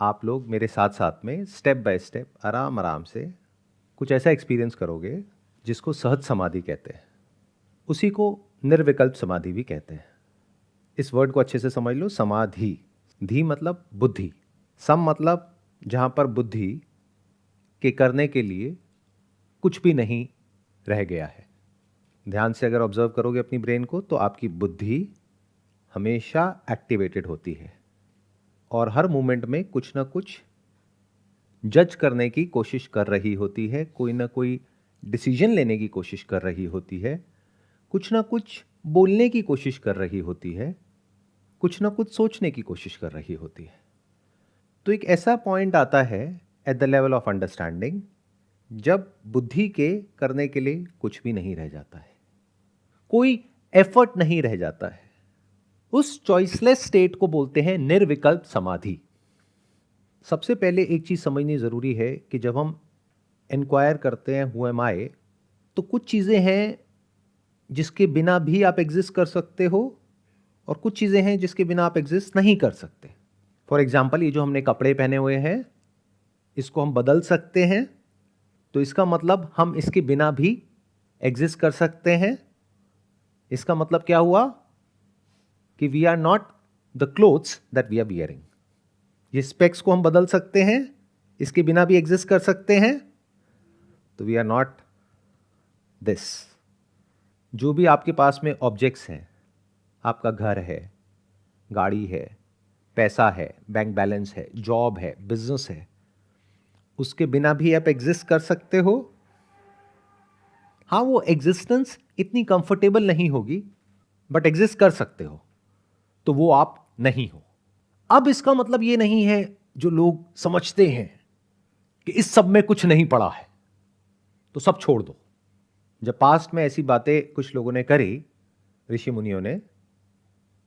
आप लोग मेरे साथ साथ में स्टेप बाय स्टेप आराम आराम से कुछ ऐसा एक्सपीरियंस करोगे जिसको सहज समाधि कहते हैं। उसी को निर्विकल्प समाधि भी कहते हैं। इस वर्ड को अच्छे से समझ लो। समाधि, धी मतलब बुद्धि, सम मतलब जहाँ पर बुद्धि के करने के लिए कुछ भी नहीं रह गया है। ध्यान से अगर ऑब्जर्व करोगे अपनी ब्रेन को तो आपकी बुद्धि हमेशा एक्टिवेटेड होती है और हर मोमेंट में कुछ ना कुछ जज करने की कोशिश कर रही होती है, कोई ना कोई डिसीजन लेने की कोशिश कर रही होती है, कुछ ना कुछ बोलने की कोशिश कर रही होती है, कुछ ना कुछ सोचने की कोशिश कर रही होती है। तो एक ऐसा पॉइंट आता है at the level of understanding जब बुद्धि के करने के लिए कुछ भी नहीं रह जाता है, कोई एफर्ट नहीं रह जाता है। उस चॉइसलेस स्टेट को बोलते हैं निर्विकल्प समाधि। सबसे पहले एक चीज समझनी जरूरी है कि जब हम इंक्वायर करते हैं हु एम आई, तो कुछ चीजें हैं जिसके बिना भी आप एग्जिस्ट कर सकते हो और कुछ चीजें हैं जिसके बिना आप एग्जिस्ट नहीं कर सकते। फॉर एग्जाम्पल, ये जो हमने कपड़े पहने हुए हैं इसको हम बदल सकते हैं, तो इसका मतलब हम इसके बिना भी एग्जिस्ट कर सकते हैं। इसका मतलब क्या हुआ कि we are not the clothes that we are wearing. ये स्पेक्स को हम बदल सकते हैं, इसके बिना भी एग्जिस्ट कर सकते हैं, तो वी आर नॉट दिस। जो भी आपके पास में ऑब्जेक्ट्स हैं, आपका घर है, गाड़ी है, पैसा है, बैंक बैलेंस है, जॉब है, बिजनेस है, उसके बिना भी आप एग्जिस्ट कर सकते हो। हाँ, वो एग्जिस्टेंस इतनी कंफर्टेबल नहीं होगी बट एग्जिस्ट कर सकते हो, तो वो आप नहीं हो। अब इसका मतलब ये नहीं है जो लोग समझते हैं कि इस सब में कुछ नहीं पड़ा है तो सब छोड़ दो। जब पास्ट में ऐसी बातें कुछ लोगों ने करी, ऋषि मुनियों ने,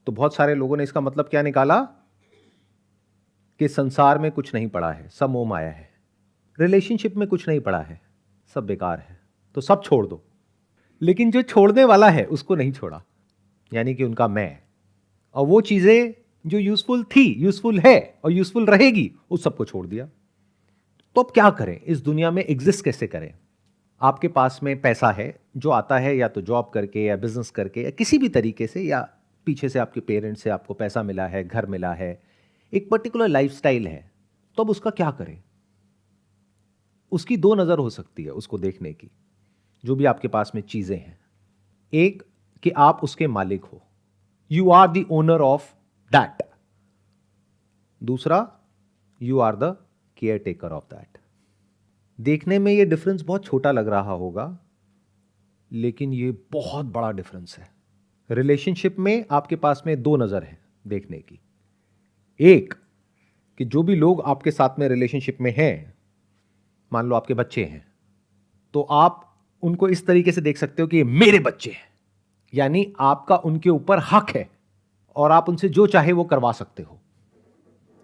तो बहुत सारे लोगों ने इसका मतलब क्या निकाला कि संसार में कुछ नहीं पड़ा है, सब मोह माया है, रिलेशनशिप में कुछ नहीं पड़ा है, सब बेकार है, तो सब छोड़ दो। लेकिन जो छोड़ने वाला है उसको नहीं छोड़ा, यानी कि उनका मैं, और वो चीजें जो यूजफुल थी, यूजफुल है और यूजफुल रहेगी, उस सबको छोड़ दिया। तो अब क्या करें, इस दुनिया में एग्जिस्ट कैसे करें? आपके पास में पैसा है जो आता है या तो जॉब करके या बिजनेस करके या किसी भी तरीके से, या पीछे से आपके पेरेंट्स से आपको पैसा मिला है, घर मिला है, एक पर्टिकुलर लाइफस्टाइल है, तो अब उसका क्या करें? उसकी दो नजर हो सकती है उसको देखने की। जो भी आपके पास में चीजें हैं, एक कि आप उसके मालिक हो, you are the owner of that. दूसरा, you are the caretaker of that. देखने में ये डिफरेंस बहुत छोटा लग रहा होगा, लेकिन ये बहुत बड़ा डिफरेंस है। रिलेशनशिप में आपके पास में दो नजर है देखने की। एक कि जो भी लोग आपके साथ में रिलेशनशिप में हैं, मान लो आपके बच्चे हैं, तो आप उनको इस तरीके से देख सकते हो कि ये मेरे बच्चे हैं, यानी आपका उनके ऊपर हक है और आप उनसे जो चाहे वो करवा सकते हो।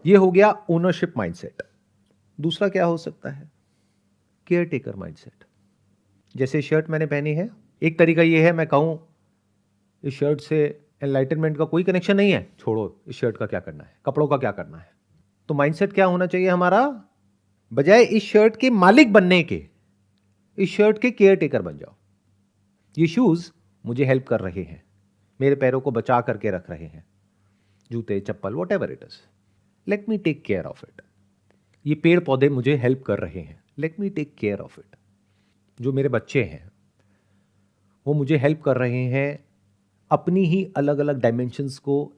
ये हो गया ओनरशिप माइंडसेट। दूसरा क्या हो सकता है? Care taker mindset. जैसे शर्ट मैंने पहनी है, एक तरीका ये है मैं कहूं इस शर्ट से एनलाइटनमेंट का कोई कनेक्शन नहीं है, छोड़ो, इस शर्ट का क्या करना है, कपड़ों का क्या करना है। तो माइंडसेट क्या होना चाहिए हमारा? बजाय इस शर्ट के मालिक बनने के, इस शर्ट के केयर टेकर बन जाओ। ये शूज मुझे हेल्प कर रहे हैं, मेरे पैरों को बचा करके रख रहे हैं, जूते, चप्पल, whatever it is, let me take care of it. ये पेड़ पौधे मुझे हेल्प कर रहे हैं, let me take care of it. जो मेरे बच्चे हैं वो मुझे हेल्प कर रहे हैं अपनी ही अलग अलग डायमेंशंस को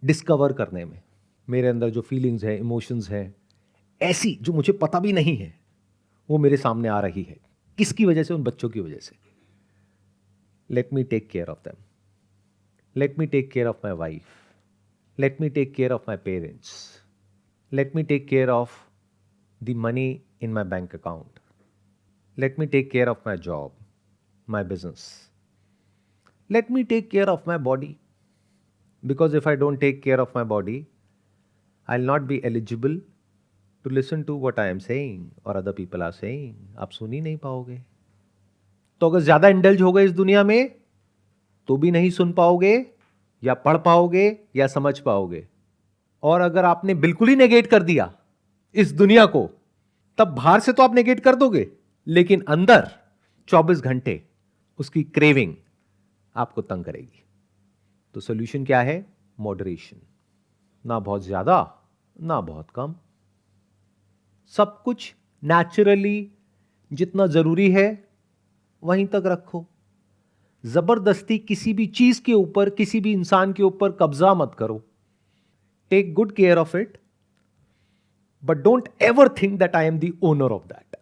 डिस्कवर करने में। मेरे अंदर जो फीलिंग्स है, इमोशंस है, ऐसी जो मुझे पता भी नहीं है, वो मेरे सामने आ रही है। किसकी वजह से? उन बच्चों की वजह से। Let me take care of them, let me take care of my wife, let me take care of my parents, let me take care of the money in my bank account, let me take care of my job, my business, let me take care of my body, because if I don't take care of my body, I'll not be eligible to listen to what I am saying or other people are saying. आप सुन ही नहीं पाओगे। तो अगर ज्यादा indulge हो गए इस दुनिया में तो भी नहीं सुन पाओगे, या पढ़ पाओगे, या समझ पाओगे। और अगर आपने बिल्कुल ही नेगेट कर दिया इस दुनिया को, तब बाहर से तो आप नेगेट कर दोगे, लेकिन अंदर 24 घंटे उसकी क्रेविंग आपको तंग करेगी। तो सॉल्यूशन क्या है? मॉडरेशन। ना बहुत ज्यादा, ना बहुत कम, सब कुछ नेचुरली जितना जरूरी है वहीं तक रखो। जबरदस्ती किसी भी चीज के ऊपर, किसी भी इंसान के ऊपर कब्जा मत करो। Take good care of it, but don't ever think that I am the owner of that.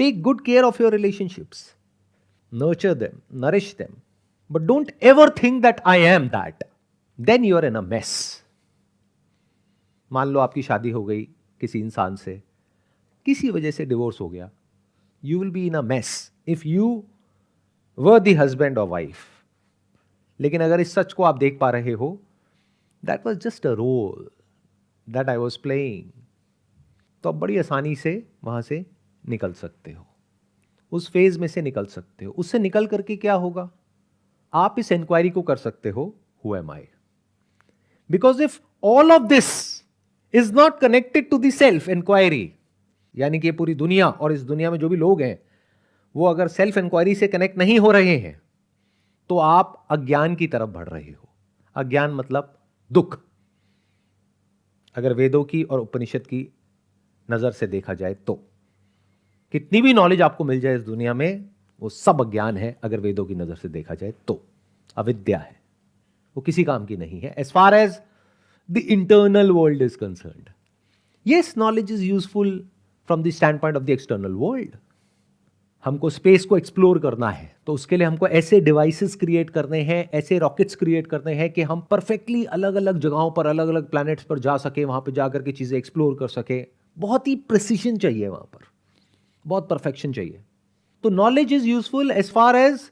Take good care of your relationships, nurture them, nourish them, but don't ever think that I am that, then you are in a mess. मान लो आपकी शादी हो गई किसी इंसान से, किसी वजह से डिवोर्स हो गया, you will be in a mess if you were the husband or wife। लेकिन अगर इस सच को आप देख पा रहे हो, that was just a role that I was playing, तो आप बड़ी आसानी से वहां से निकल सकते हो, उस फेज में से निकल सकते हो। उससे निकल करके क्या होगा? आप इस इंक्वायरी को कर सकते हो, who am I? Because if all of this is not connected to the self inquiry, यानी कि पूरी दुनिया और इस दुनिया में जो भी लोग हैं वो अगर सेल्फ इंक्वायरी से कनेक्ट नहीं हो रहे हैं, तो आप अज्ञान की तरफ बढ़ रहे हो। अज्ञान मतलब दुख। अगर वेदों की और उपनिषद की नजर से देखा जाए तो कितनी भी नॉलेज आपको मिल जाए इस दुनिया में, वो सब अज्ञान है। अगर वेदों की नजर से देखा जाए तो अविद्या है, वो किसी काम की नहीं है as far as the internal world is concerned. Yes, knowledge is useful from the standpoint of the external world. हमको स्पेस को एक्सप्लोर करना है, तो उसके लिए हमको ऐसे डिवाइसेस क्रिएट करने हैं, ऐसे रॉकेट्स क्रिएट करने हैं कि हम परफेक्टली अलग अलग जगहों पर, अलग अलग प्लैनेट्स पर जा सके, वहां पर जाकर के चीजें एक्सप्लोर कर सके। बहुत ही प्रिसिशन चाहिए वहां पर, बहुत परफेक्शन चाहिए। तो knowledge is useful as far as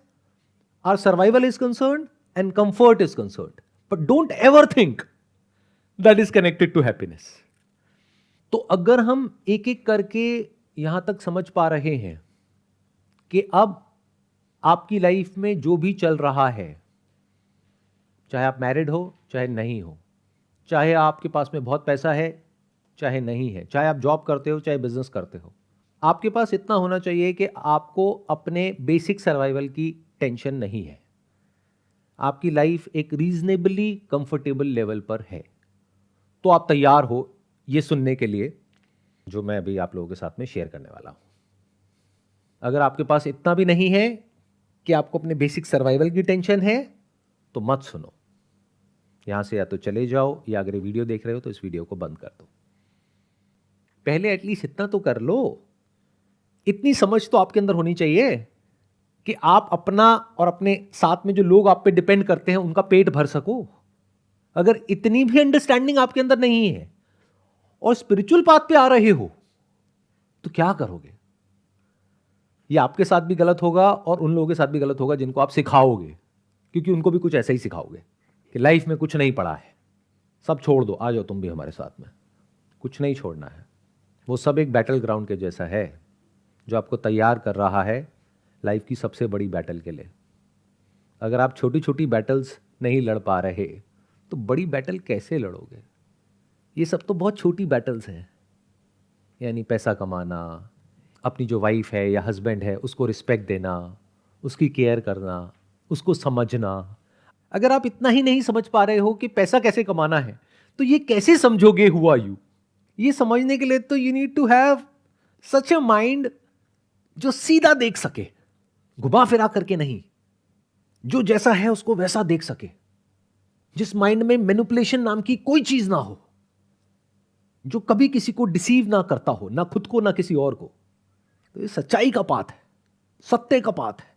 our survival is concerned and comfort is concerned, but don't ever think that is connected to happiness. तो अगर हम एक एक करके यहां तक समझ पा रहे हैं कि अब आपकी लाइफ में जो भी चल रहा है, चाहे आप मैरिड हो चाहे नहीं हो, चाहे आपके पास में बहुत पैसा है चाहे नहीं है, चाहे आप जॉब करते हो चाहे बिजनेस करते हो, आपके पास इतना होना चाहिए कि आपको अपने बेसिक सर्वाइवल की टेंशन नहीं है। आपकी लाइफ एक रीजनेबली कंफर्टेबल लेवल पर है। तो आप तैयार हो ये सुनने के लिए जो मैं अभी आप लोगों के साथ में शेयर करने वाला हूं। अगर आपके पास इतना भी नहीं है कि आपको अपने बेसिक सर्वाइवल की टेंशन है, तो मत सुनो। यहां से या तो चले जाओ, या अगर ये वीडियो देख रहे हो तो इस वीडियो को बंद कर दो। पहले एटलीस्ट इतना तो कर लो। इतनी समझ तो आपके अंदर होनी चाहिए कि आप अपना और अपने साथ में जो लोग आप पे डिपेंड करते हैं उनका पेट भर सको। अगर इतनी भी अंडरस्टैंडिंग आपके अंदर नहीं है और स्पिरिचुअल पाथ पे आ रहे हो, तो क्या करोगे? ये आपके साथ भी गलत होगा और उन लोगों के साथ भी गलत होगा जिनको आप सिखाओगे, क्योंकि उनको भी कुछ ऐसा ही सिखाओगे कि लाइफ में कुछ नहीं पड़ा है, सब छोड़ दो, आ जाओ तुम भी हमारे साथ में। कुछ नहीं छोड़ना है। वो सब एक बैटल ग्राउंड के जैसा है जो आपको तैयार कर रहा है लाइफ की सबसे बड़ी बैटल के लिए। अगर आप छोटी छोटी बैटल्स नहीं लड़ पा रहे तो बड़ी बैटल कैसे लड़ोगे? ये सब तो बहुत छोटी बैटल्स हैं, यानी पैसा कमाना, अपनी जो वाइफ है या हस्बैंड है उसको रिस्पेक्ट देना, उसकी केयर करना, उसको समझना। अगर आप इतना ही नहीं समझ पा रहे हो कि पैसा कैसे कमाना है, तो ये कैसे समझोगे हु आर यू? ये समझने के लिए तो you need to have such a mind जो सीधा देख सके, घुमा फिरा करके नहीं, जो जैसा है उसको वैसा देख सके, जिस माइंड में मैनिपुलेशन नाम की कोई चीज ना हो, जो कभी किसी को डिसीव ना करता हो, ना खुद को ना किसी और को। तो ये सच्चाई का पाथ है, सत्य का पाथ है।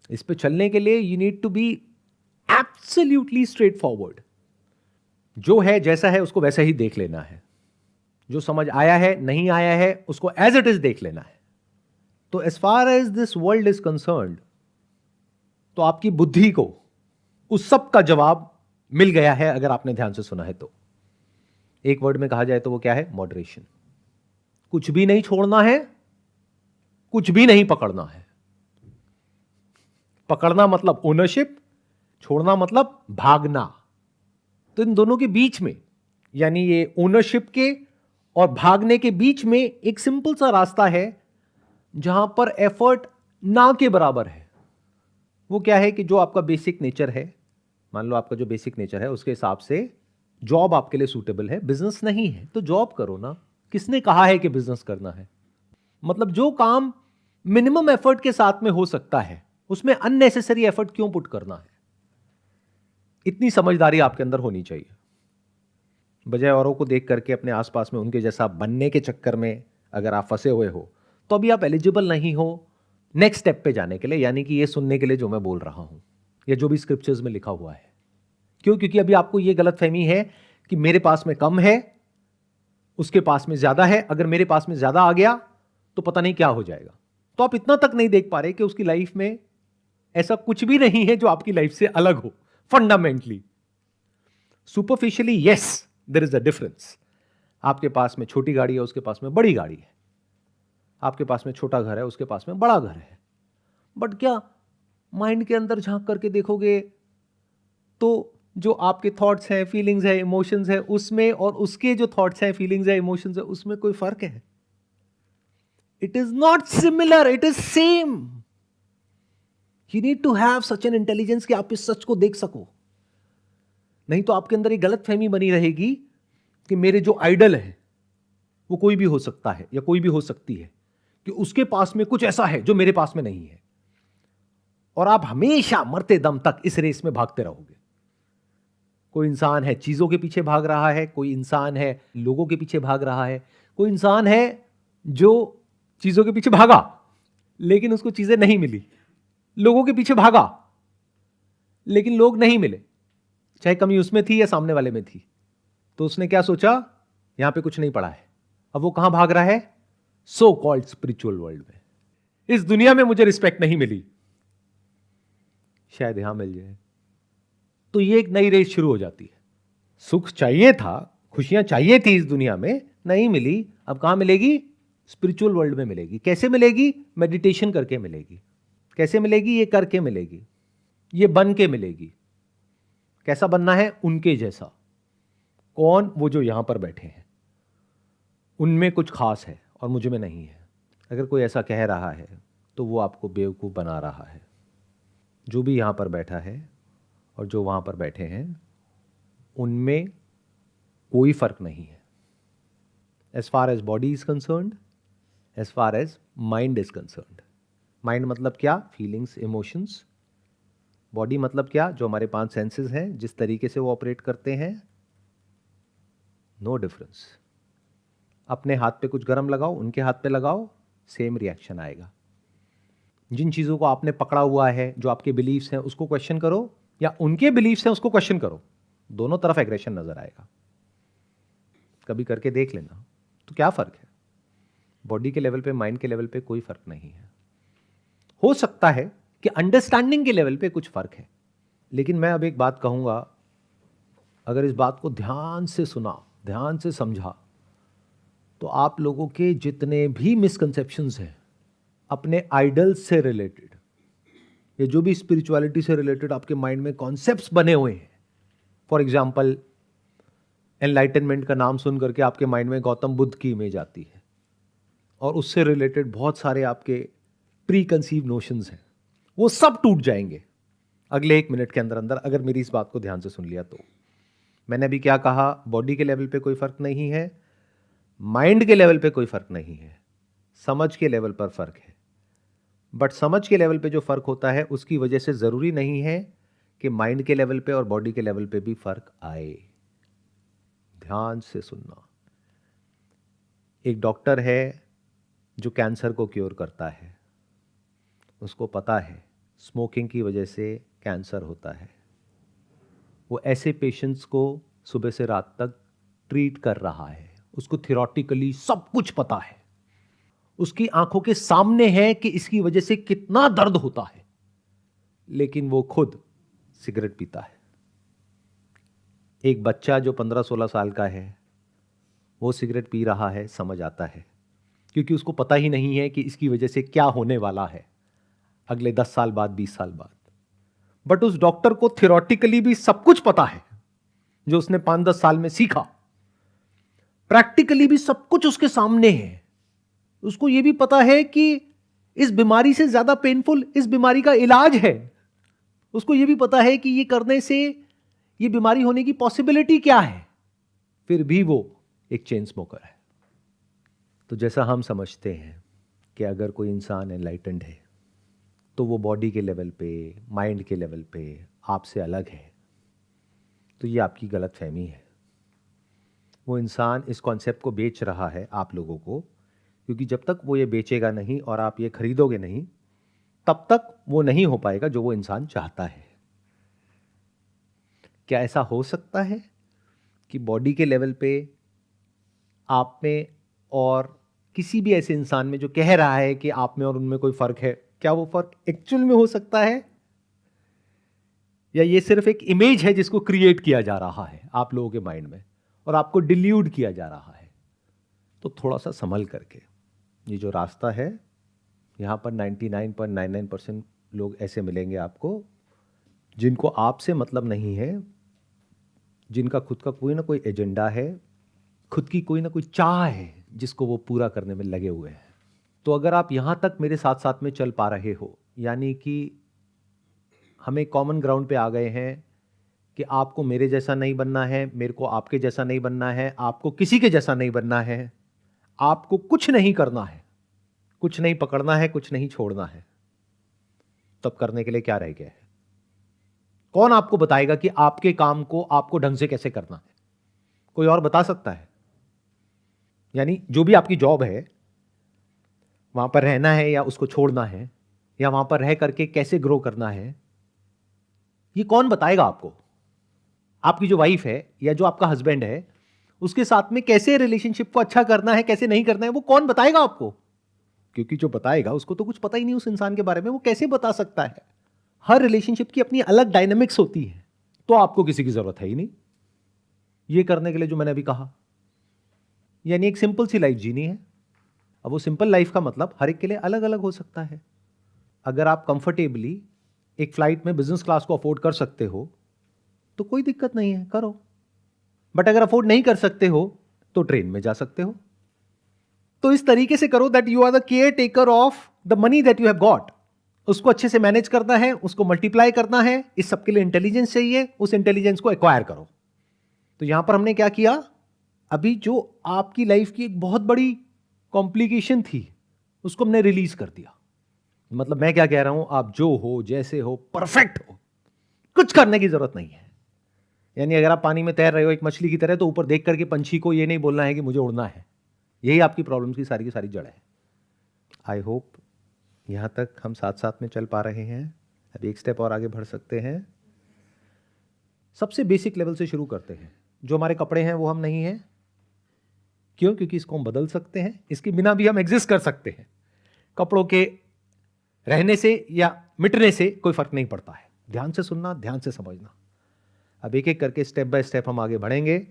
इस पे चलने के लिए you need to be absolutely straightforward. जो है जैसा है उसको वैसा ही देख लेना है। जो समझ आया है नहीं आया है उसको एज इट इज देख लेना है। तो as far as this world is concerned, तो आपकी बुद्धि को उस सब का जवाब मिल गया है अगर आपने ध्यान से सुना है तो। एक वर्ड में कहा जाए तो वो क्या है? मॉडरेशन। कुछ भी नहीं छोड़ना है, कुछ भी नहीं पकड़ना है। पकड़ना मतलब ओनरशिप, छोड़ना मतलब भागना। तो इन दोनों के बीच में, यानी ये ओनरशिप के और भागने के बीच में एक सिंपल सा रास्ता है जहां पर एफर्ट ना के बराबर है। वो क्या है कि जो आपका बेसिक नेचर है, मान लो आपका जो बेसिक नेचर है उसके हिसाब से जॉब आपके लिए सूटेबल है, बिजनेस नहीं है तो जॉब करो ना। किसने कहा है कि बिजनेस करना है? मतलब जो काम मिनिमम एफर्ट के साथ में हो सकता है उसमें अननेसेसरी एफर्ट क्यों पुट करना है? इतनी समझदारी आपके अंदर होनी चाहिए। बजाय औरों को देख करके अपने आसपास में उनके जैसा बनने के चक्कर में अगर आप फंसे हुए हो तो अभी आप एलिजिबल नहीं हो नेक्स्ट स्टेप पे जाने के लिए, यानी कि ये सुनने के लिए जो मैं बोल रहा हूं या जो भी स्क्रिप्चर्स में लिखा हुआ है। क्यों? क्योंकि अभी आपको ये गलतफहमी है कि मेरे पास में कम है, उसके पास में ज्यादा है, अगर मेरे पास में ज्यादा आ गया तो पता नहीं क्या हो जाएगा। तो आप इतना तक नहीं देख पा रहे कि उसकी लाइफ में ऐसा कुछ भी नहीं है जो आपकी लाइफ से अलग हो। Fundamentally superficially yes there is a difference. आपके पास में छोटी गाड़ी है, उसके पास में बड़ी गाड़ी है। आपके पास में छोटा घर है, उसके पास में बड़ा घर है। बट क्या माइंड के अंदर झांक करके देखोगे तो जो आपके थॉट्स हैं, फीलिंग्स है, इमोशंस है, उसमें और उसके जो थॉट्स हैं, फीलिंग्स है, इमोशंस है, उसमें कोई फर्क है? It is not similar, it is same. You need to have such an intelligence कि आप इस सच को देख सको। नहीं तो आपके अंदर एक गलत फहमी बनी रहेगी कि मेरे जो आइडल है वो कोई भी हो सकता है या कोई भी हो सकती है, कि उसके पास में कुछ ऐसा है जो मेरे पास में नहीं है। और आप हमेशा मरते दम तक इस रेस में भागते रहोगे। कोई इंसान है चीजों के पीछे भाग रहा है, कोई इंसान है लोगों के पीछे भाग रहा है, कोई इंसान है जो चीजों के पीछे भागा लेकिन उसको चीजें नहीं मिली, लोगों के पीछे भागा लेकिन लोग नहीं मिले, चाहे कमी उसमें थी या सामने वाले में थी। तो उसने क्या सोचा, यहां पे कुछ नहीं पड़ा है। अब वो कहां भाग रहा है? सो कॉल्ड स्पिरिचुअल वर्ल्ड में। इस दुनिया में मुझे रिस्पेक्ट नहीं मिली, शायद यहां मिल जाए। तो ये एक नई रेस शुरू हो जाती है। सुख चाहिए था, खुशियां चाहिए थी इस दुनिया में, नहीं मिली, अब कहां मिलेगी? स्पिरिचुअल वर्ल्ड में मिलेगी। कैसे मिलेगी? मेडिटेशन करके मिलेगी। कैसे मिलेगी? ये करके मिलेगी, ये बन के मिलेगी। कैसा बनना है? उनके जैसा। कौन? वो जो यहां पर बैठे हैं, उनमें कुछ खास है और मुझ में नहीं है। अगर कोई ऐसा कह रहा है तो वो आपको बेवकूफ बना रहा है। जो भी यहां पर बैठा है और जो वहां पर बैठे हैं उनमें कोई फर्क नहीं है। As far as body is concerned, as far as mind is concerned. Mind मतलब क्या? Feelings, emotions. बॉडी मतलब क्या? जो हमारे 5 सेंसेस हैं, जिस तरीके से वो ऑपरेट करते हैं, नो डिफरेंस। अपने हाथ पे कुछ गरम लगाओ, उनके हाथ पे लगाओ, सेम रिएक्शन आएगा। जिन चीज़ों को आपने पकड़ा हुआ है, जो आपके बिलीफ्स हैं, उसको क्वेश्चन करो, या उनके बिलीफ्स हैं उसको क्वेश्चन करो, दोनों तरफ एग्रेशन नजर आएगा। कभी करके देख लेना। तो क्या फर्क है? बॉडी के लेवल पे, माइंड के लेवल पे कोई फर्क नहीं है। हो सकता है कि अंडरस्टैंडिंग के लेवल पे कुछ फर्क है, लेकिन मैं अब एक बात कहूंगा, अगर इस बात को ध्यान से सुना, ध्यान से समझा, तो आप लोगों के जितने भी मिसकंसेप्शंस हैं अपने आइडल्स से रिलेटेड, ये जो भी स्पिरिचुअलिटी से रिलेटेड आपके माइंड में कॉन्सेप्ट्स बने हुए हैं, फॉर एग्जाम्पल एनलाइटनमेंट का नाम सुन करके आपके माइंड में गौतम बुद्ध की इमेज आती है और उससे रिलेटेड बहुत सारे आपके प्री कंसीव नोशंस हैं, वो सब टूट जाएंगे अगले 1 मिनट के अंदर अंदर, अगर मेरी इस बात को ध्यान से सुन लिया तो। मैंने अभी क्या कहा? बॉडी के लेवल पे कोई फर्क नहीं है, माइंड के लेवल पे कोई फर्क नहीं है, समझ के लेवल पर फर्क है। बट समझ के लेवल पे जो फर्क होता है उसकी वजह से जरूरी नहीं है कि माइंड के लेवल पे और बॉडी के लेवल पे भी फर्क आए। ध्यान से सुनना। एक डॉक्टर है जो कैंसर को क्योर करता है, उसको पता है स्मोकिंग की वजह से कैंसर होता है। वो ऐसे पेशेंट्स को सुबह से रात तक ट्रीट कर रहा है, उसको थियोरेटिकली सब कुछ पता है, उसकी आंखों के सामने है कि इसकी वजह से कितना दर्द होता है, लेकिन वो खुद सिगरेट पीता है। एक बच्चा जो 15-16 साल का है वो सिगरेट पी रहा है, समझ आता है, क्योंकि उसको पता ही नहीं है कि इसकी वजह से क्या होने वाला है अगले 10 साल बाद, 20 साल बाद। बट उस डॉक्टर को थियोरेटिकली भी सब कुछ पता है जो उसने 5-10 साल में सीखा। प्रैक्टिकली भी सब कुछ उसके सामने है, उसको यह भी पता है कि इस बीमारी से ज्यादा पेनफुल इस बीमारी का इलाज है, उसको यह भी पता है कि ये करने से ये बीमारी होने की पॉसिबिलिटी क्या है, फिर भी वो एक चेन स्मोकर है। तो जैसा हम समझते हैं कि अगर कोई इंसान एनलाइटेंड है तो वो बॉडी के लेवल पे, माइंड के लेवल पे आपसे अलग है, तो ये आपकी गलत फहमी है। वो इंसान इस कॉन्सेप्ट को बेच रहा है आप लोगों को, क्योंकि जब तक वो ये बेचेगा नहीं और आप ये खरीदोगे नहीं, तब तक वो नहीं हो पाएगा जो वो इंसान चाहता है। क्या ऐसा हो सकता है कि बॉडी के लेवल पे आप में और किसी भी ऐसे इंसान में जो कह रहा है कि आप में और उनमें कोई फर्क है, क्या वो फर्क एक्चुअल में हो सकता है, या ये सिर्फ एक इमेज है जिसको क्रिएट किया जा रहा है आप लोगों के माइंड में और आपको डिल्यूड किया जा रहा है? तो थोड़ा सा संभल करके, ये जो रास्ता है, यहाँ पर 99.99% लोग ऐसे मिलेंगे आपको जिनको आपसे मतलब नहीं है, जिनका खुद का कोई ना कोई एजेंडा है, खुद की कोई ना कोई चाह है जिसको वो पूरा करने में लगे हुए हैं। तो अगर आप यहाँ तक मेरे साथ साथ में चल पा रहे हो, यानी कि हमें कॉमन ग्राउंड पे आ गए हैं कि आपको मेरे जैसा नहीं बनना है, मेरे को आपके जैसा नहीं बनना है, आपको किसी के जैसा नहीं बनना है, आपको कुछ नहीं करना है, कुछ नहीं पकड़ना है, कुछ नहीं छोड़ना है, तब करने के लिए क्या रह गया है? कौन आपको बताएगा कि आपके काम को आपको ढंग से कैसे करना है? कोई और बता सकता है? यानी जो भी आपकी जॉब है, वहां पर रहना है या उसको छोड़ना है, या वहां पर रह करके कैसे ग्रो करना है, ये कौन बताएगा आपको? आपकी जो वाइफ है या जो आपका हस्बैंड है, उसके साथ में कैसे रिलेशनशिप को अच्छा करना है, कैसे नहीं करना है, वो कौन बताएगा आपको? क्योंकि जो बताएगा उसको तो कुछ पता ही नहीं उस इंसान के बारे में, वो कैसे बता सकता है? हर रिलेशनशिप की अपनी अलग डायनेमिक्स होती है, तो आपको किसी की जरूरत है ही नहीं ये करने के लिए जो मैंने अभी कहा। यानी एक सिंपल सी लाइफ जीनी है। अब वो सिंपल लाइफ का मतलब हर एक के लिए अलग अलग हो सकता है। अगर आप कंफर्टेबली एक फ्लाइट में बिजनेस क्लास को अफोर्ड कर सकते हो तो कोई दिक्कत नहीं है, करो। बट अगर अफोर्ड नहीं कर सकते हो तो ट्रेन में जा सकते हो। तो इस तरीके से करो that you are the caretaker of the money that you have got. उसको अच्छे से मैनेज करना है, उसको मल्टीप्लाई करना है, इस सबके लिए इंटेलिजेंस चाहिए, उस इंटेलिजेंस को एक्वायर करो। तो यहां पर हमने क्या किया, अभी जो आपकी लाइफ की एक बहुत बड़ी कॉम्प्लिकेशन थी उसको हमने रिलीज कर दिया। मतलब मैं क्या कह रहा हूं, आप जो हो, जैसे हो, परफेक्ट हो, कुछ करने की जरूरत नहीं है। यानी अगर आप पानी में तैर रहे हो एक मछली की तरह, तो ऊपर देख करके पंछी को ये नहीं बोलना है कि मुझे उड़ना है। यही आपकी प्रॉब्लम्स की सारी जड़ है। आई होप यहां तक हम साथ साथ में चल पा रहे हैं। अब एक स्टेप और आगे बढ़ सकते हैं। सबसे बेसिक लेवल से शुरू करते हैं। जो हमारे कपड़े हैं वो हम नहीं हैं। क्यों? क्योंकि इसको हम बदल सकते हैं, इसके बिना भी हम एग्जिस्ट कर सकते हैं। कपड़ों के रहने से या मिटने से कोई फर्क नहीं पड़ता है। ध्यान से सुनना, ध्यान से समझना। अब एक एक करके स्टेप बाय स्टेप हम आगे बढ़ेंगे,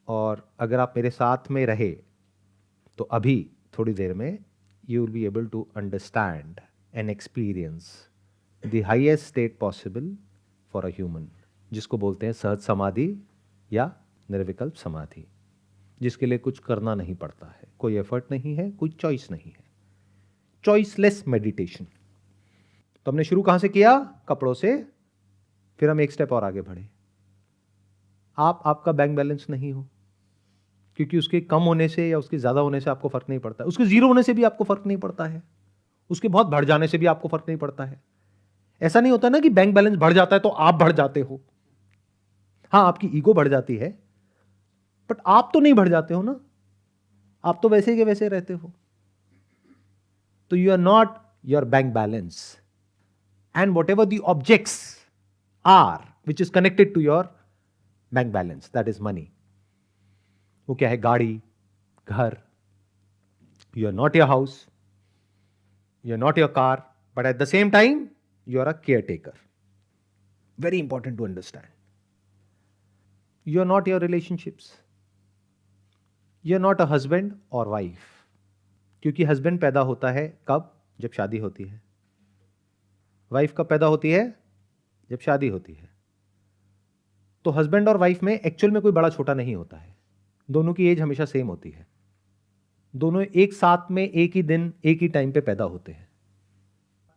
और अगर आप मेरे साथ में रहे तो अभी थोड़ी देर में you will be able to understand and experience the highest state possible for a human, जिसको बोलते हैं सहज समाधि या निर्विकल्प समाधि, जिसके लिए कुछ करना नहीं पड़ता है, कोई एफर्ट नहीं है, कोई चॉइस नहीं है, चॉइसलेस मेडिटेशन। तो हमने शुरू कहां से किया? कपड़ों से। फिर हम एक स्टेप और आगे बढ़े। आपका बैंक बैलेंस नहीं हो, क्योंकि उसके कम होने से या उसके ज़्यादा होने से आपको फ़र्क नहीं पड़ता है, उसके ज़ीरो होने से भी आपको फ़र्क नहीं पड़ता है, उसके बहुत बढ़ जाने से भी आपको फ़र्क नहीं पड़ता है। ऐसा नहीं होता ना कि बैंक बैलेंस बढ़ जाता है तो आप बढ़ जाते हो। हाँ, आपकी ईगो बढ़ जाती है, बट आप तो नहीं बढ़ जाते हो ना, आप तो वैसे के वैसे रहते हो। तो you are not your bank balance, and whatever the objects are which is connected to your bank balance, that is money. वो क्या है? गाड़ी, घर। You are not your house, you are not your car, but at the same time you are a caretaker. Very important to understand. You are not your relationships, you are not a husband और wife, क्योंकि husband पैदा होता है कब? जब शादी होती है। वाइफ कब पैदा होती है? जब शादी होती है। तो हस्बैंड और वाइफ में एक्चुअल में कोई बड़ा छोटा नहीं होता है। दोनों की एज हमेशा सेम होती है, दोनों एक साथ में एक ही दिन एक ही टाइम पे पैदा होते हैं।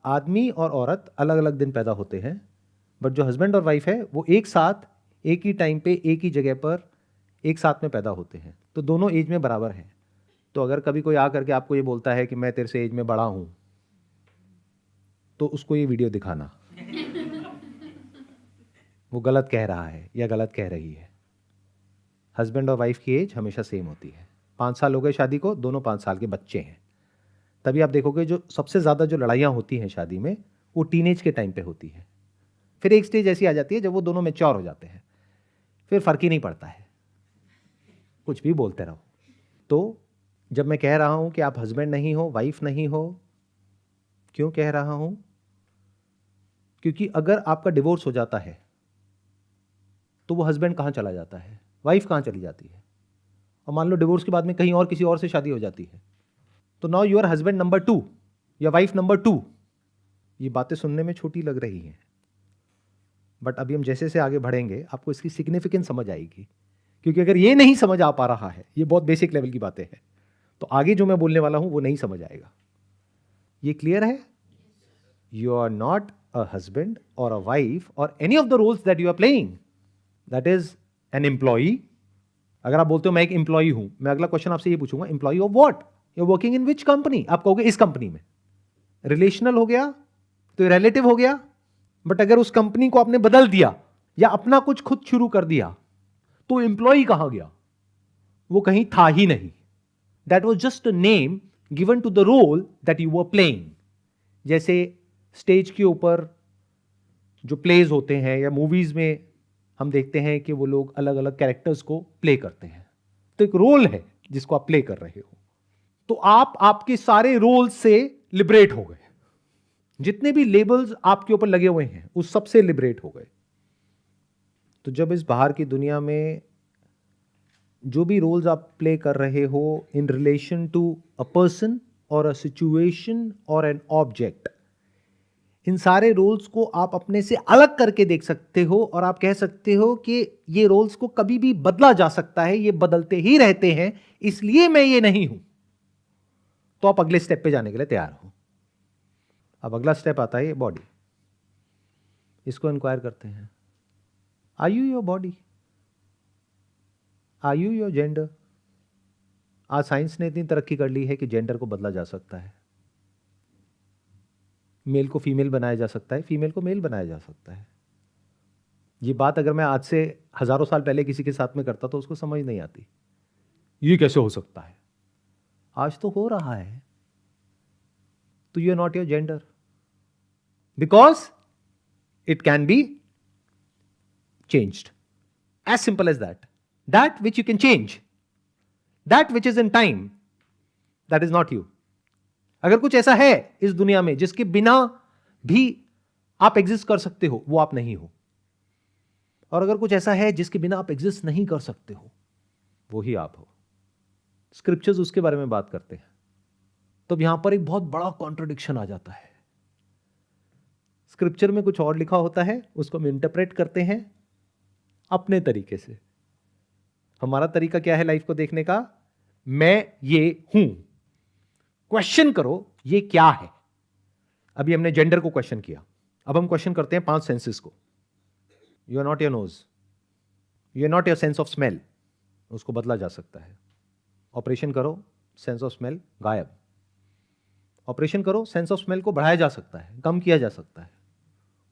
आदमी और औरत अलग अलग दिन पैदा होते हैं, बट जो हस्बैंड और वाइफ है वो एक साथ एक ही टाइम पे एक ही जगह पर एक साथ में पैदा होते हैं, तो दोनों एज में बराबर हैं। तो अगर कभी कोई आकर के आपको ये बोलता है कि मैं तेरे से एज में बड़ा हूं, तो उसको ये वीडियो दिखाना वो गलत कह रहा है या गलत कह रही है। हस्बैंड और वाइफ की एज हमेशा सेम होती है। 5 साल हो गए शादी को, दोनों 5 साल के बच्चे हैं। तभी आप देखोगे जो सबसे ज़्यादा जो लड़ाइयाँ होती हैं शादी में, वो टीनेज के टाइम पे होती है। फिर एक स्टेज ऐसी आ जाती है जब वो दोनों मैच्योर हो जाते हैं, फिर फ़र्क ही नहीं पड़ता है, कुछ भी बोलते रहो। तो जब मैं कह रहा हूँ कि आप हस्बैंड नहीं हो, वाइफ नहीं हो, क्यों कह रहा हूँ? क्योंकि अगर आपका डिवोर्स हो जाता है तो वो हस्बैंड कहाँ चला जाता है, वाइफ कहाँ चली जाती है। और मान लो डिवोर्स के बाद में कहीं और किसी और से शादी हो जाती है, तो now you are husband number 2 या वाइफ नंबर 2। ये बातें सुनने में छोटी लग रही हैं, बट अभी हम जैसे से आगे बढ़ेंगे आपको इसकी सिग्निफिकेंस समझ आएगी। क्योंकि अगर ये नहीं समझ आ पा रहा है, ये बहुत बेसिक लेवल की बातें हैं, तो आगे जो मैं बोलने वाला हूं वो नहीं समझ आएगा। ये क्लियर है? You are not a husband और अ वाइफ और any of the roles that you are playing, that is an employee. अगर आप बोलते हो मैं एक एम्प्लॉई हूं, मैं अगला क्वेश्चन आपसे ये पूछूंगा, employee of what? You are working in which company? आप कहोगे इस कंपनी में। रिलेशनल हो गया तो रिलेटिव हो गया, बट अगर उस कंपनी को आपने बदल दिया या अपना कुछ खुद शुरू कर दिया, तो एम्प्लॉई कहां गया? वो कहीं था ही नहीं। That was just a name given to the role that you were playing. जैसे स्टेज के ऊपर जो प्लेज होते हैं या मूवीज में हम देखते हैं कि वो लोग अलग अलग कैरेक्टर्स को प्ले करते हैं, तो एक रोल है जिसको आप प्ले कर रहे हो। तो आप आपके सारे रोल से लिबरेट हो गए, जितने भी लेबल्स आपके ऊपर लगे हुए हैं उस सब से लिबरेट हो गए। तो जब इस बाहर की दुनिया में जो भी रोल्स आप प्ले कर रहे हो in relation to a person और अ सिचुएशन और एन ऑब्जेक्ट, इन सारे रोल्स को आप अपने से अलग करके देख सकते हो और आप कह सकते हो कि ये रोल्स को कभी भी बदला जा सकता है, ये बदलते ही रहते हैं, इसलिए मैं ये नहीं हूं। तो आप अगले स्टेप पे जाने के लिए तैयार हो। अब अगला स्टेप आता है ये बॉडी। इसको इंक्वायर करते हैं, are you your body? Are you your gender? आज साइंस ने इतनी तरक्की कर ली है कि जेंडर को बदला जा सकता है। मेल को फीमेल बनाया जा सकता है, फीमेल को मेल बनाया जा सकता है। ये बात अगर मैं आज से हजारों साल पहले किसी के साथ में करता तो उसको समझ नहीं आती, ये कैसे हो सकता है। आज तो हो रहा है। तो you are not your gender because it can be changed, as simple as that. That which you can change, that which is in time, that is not you. अगर कुछ ऐसा है इस दुनिया में जिसके बिना भी आप एग्जिस्ट कर सकते हो, वो आप नहीं हो। और अगर कुछ ऐसा है जिसके बिना आप एग्जिस्ट नहीं कर सकते हो, वो ही आप हो। स्क्रिप्चर्स उसके बारे में बात करते हैं। तो यहां पर एक बहुत बड़ा कॉन्ट्रडिक्शन आ जाता है। स्क्रिप्चर में कुछ और लिखा होता है, उसको हम इंटरप्रेट करते हैं अपने तरीके से। हमारा तरीका क्या है लाइफ को देखने का? मैं ये हूं। क्वेश्चन करो ये क्या है। अभी हमने जेंडर को क्वेश्चन किया, अब हम क्वेश्चन करते हैं 5 सेंसेस को। You are not your nose, you are not your sense of smell, उसको बदला जा सकता है। ऑपरेशन करो, सेंस ऑफ स्मेल गायब। ऑपरेशन करो, सेंस ऑफ स्मेल को बढ़ाया जा सकता है, कम किया जा सकता है,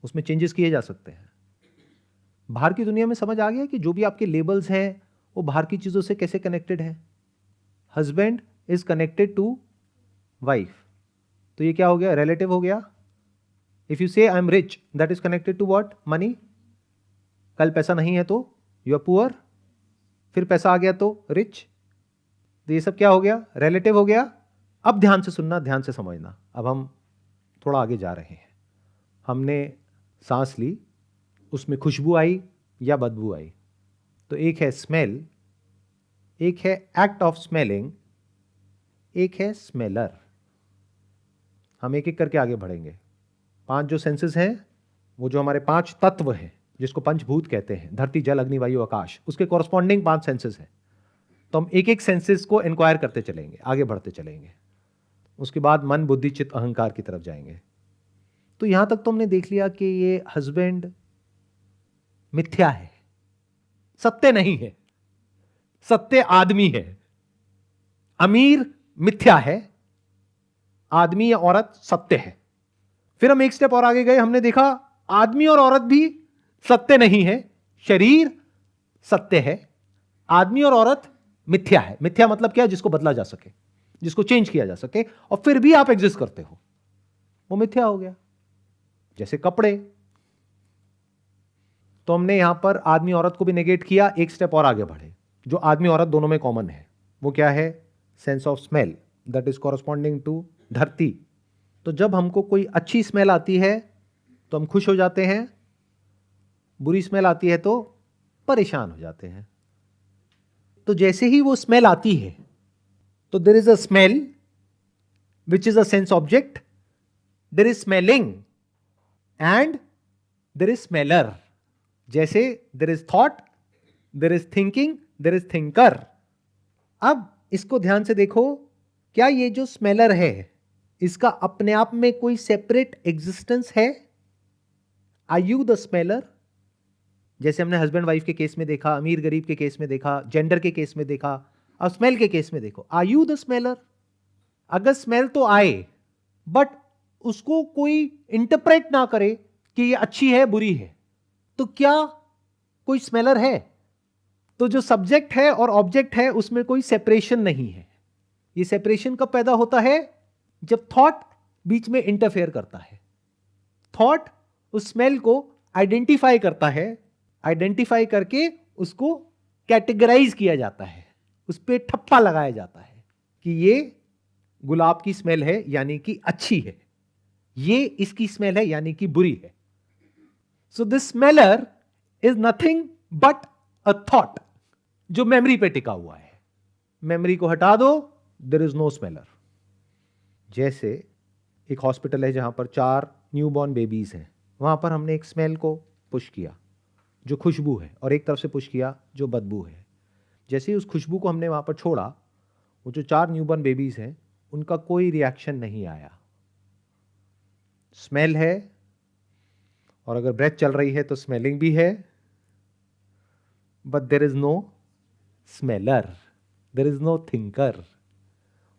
उसमें चेंजेस किए जा सकते हैं। बाहर की दुनिया में समझ आ गया कि जो भी आपके लेबल्स हैं वो बाहर की चीजों से कैसे कनेक्टेड है। Husband is connected to wife, तो ये क्या हो गया? रिलेटिव हो गया। If you say I am rich, that is connected to what? Money. कल पैसा नहीं है तो यू आर पुअर, फिर पैसा आ गया तो रिच। तो ये सब क्या हो गया? रिलेटिव हो गया। अब ध्यान से सुनना, ध्यान से समझना। अब हम थोड़ा आगे जा रहे हैं। हमने सांस ली, उसमें खुशबू आई या बदबू आई। तो एक है स्मेल, एक है एक्ट ऑफ स्मेलिंग, एक है स्मेलर। हम एक एक करके आगे बढ़ेंगे। 5 जो सेंसेस हैं, वो जो हमारे 5 तत्व हैं जिसको पंचभूत कहते हैं, धरती जल अग्नि वायु आकाश, उसके कॉरस्पॉन्डिंग 5 सेंसेस हैं। तो हम एक एक सेंसेस को इंक्वायर करते चलेंगे, आगे बढ़ते चलेंगे, उसके बाद मन, बुद्धि, चित्त, अहंकार की तरफ जाएंगे। तो यहां तक तो हमने देख लिया कि ये हस्बैंड मिथ्या है, सत्य नहीं है, सत्य आदमी है। अमीर मिथ्या है, आदमी या औरत सत्य है। फिर हम एक स्टेप और आगे गए, हमने देखा आदमी और औरत भी सत्य नहीं है, शरीर सत्य है, आदमी और औरत मिथ्या है। मिथ्या मतलब क्या है? जिसको बदला जा सके, जिसको चेंज किया जा सके, और फिर भी आप एग्जिस्ट करते हो, वो मिथ्या हो गया। जैसे कपड़े, तो हमने यहां पर आदमी औरत को भी नेगेट किया, एक स्टेप और आगे बढ़े। जो आदमी औरत दोनों में कॉमन है वो क्या है? Sense of smell, that is corresponding to धरती। तो जब हमको कोई अच्छी स्मेल आती है तो हम खुश हो जाते हैं, बुरी स्मेल आती है तो परेशान हो जाते हैं। तो जैसे ही वो स्मेल आती है तो there is a smell which is a sense object, there is smelling and there is smeller. जैसे there is thought, there is thinking, there is thinker. अब इसको ध्यान से देखो, क्या ये जो स्मेलर है इसका अपने आप में कोई सेपरेट एग्जिस्टेंस है? Are you the smeller? जैसे हमने हस्बैंड वाइफ के केस में देखा, अमीर गरीब के केस में देखा, जेंडर के केस में देखा, अब स्मेल के केस में देखो, आर यू द स्मेलर? अगर स्मेल तो आए बट उसको कोई इंटरप्रेट ना करे कि ये अच्छी है बुरी है, तो क्या कोई स्मेलर है? तो जो सब्जेक्ट है और ऑब्जेक्ट है उसमें कोई सेपरेशन नहीं है। ये सेपरेशन कब पैदा होता है? जब थॉट बीच में इंटरफेयर करता है। थॉट उस स्मेल को आइडेंटिफाई करता है, आइडेंटिफाई करके उसको कैटेगराइज किया जाता है, उस पर ठप्पा लगाया जाता है कि ये गुलाब की स्मेल है यानी कि अच्छी है, ये इसकी स्मेल है यानी कि बुरी है। So this smeller is nothing but a thought जो मेमोरी पे टिका हुआ है। मेमोरी को हटा दो, देयर इज नो स्मेलर। जैसे एक हॉस्पिटल है जहां पर 4 न्यूबॉर्न बेबीज हैं, वहां पर हमने एक स्मेल को पुश किया जो खुशबू है, और एक तरफ से पुश किया जो बदबू है। जैसे ही उस खुशबू को हमने वहां पर छोड़ा, वो जो 4 न्यूबॉर्न बेबीज हैं उनका कोई रिएक्शन नहीं आया। स्मेल है, और अगर ब्रेथ चल रही है तो स्मेलिंग भी है, but there is no smeller, there is no thinker.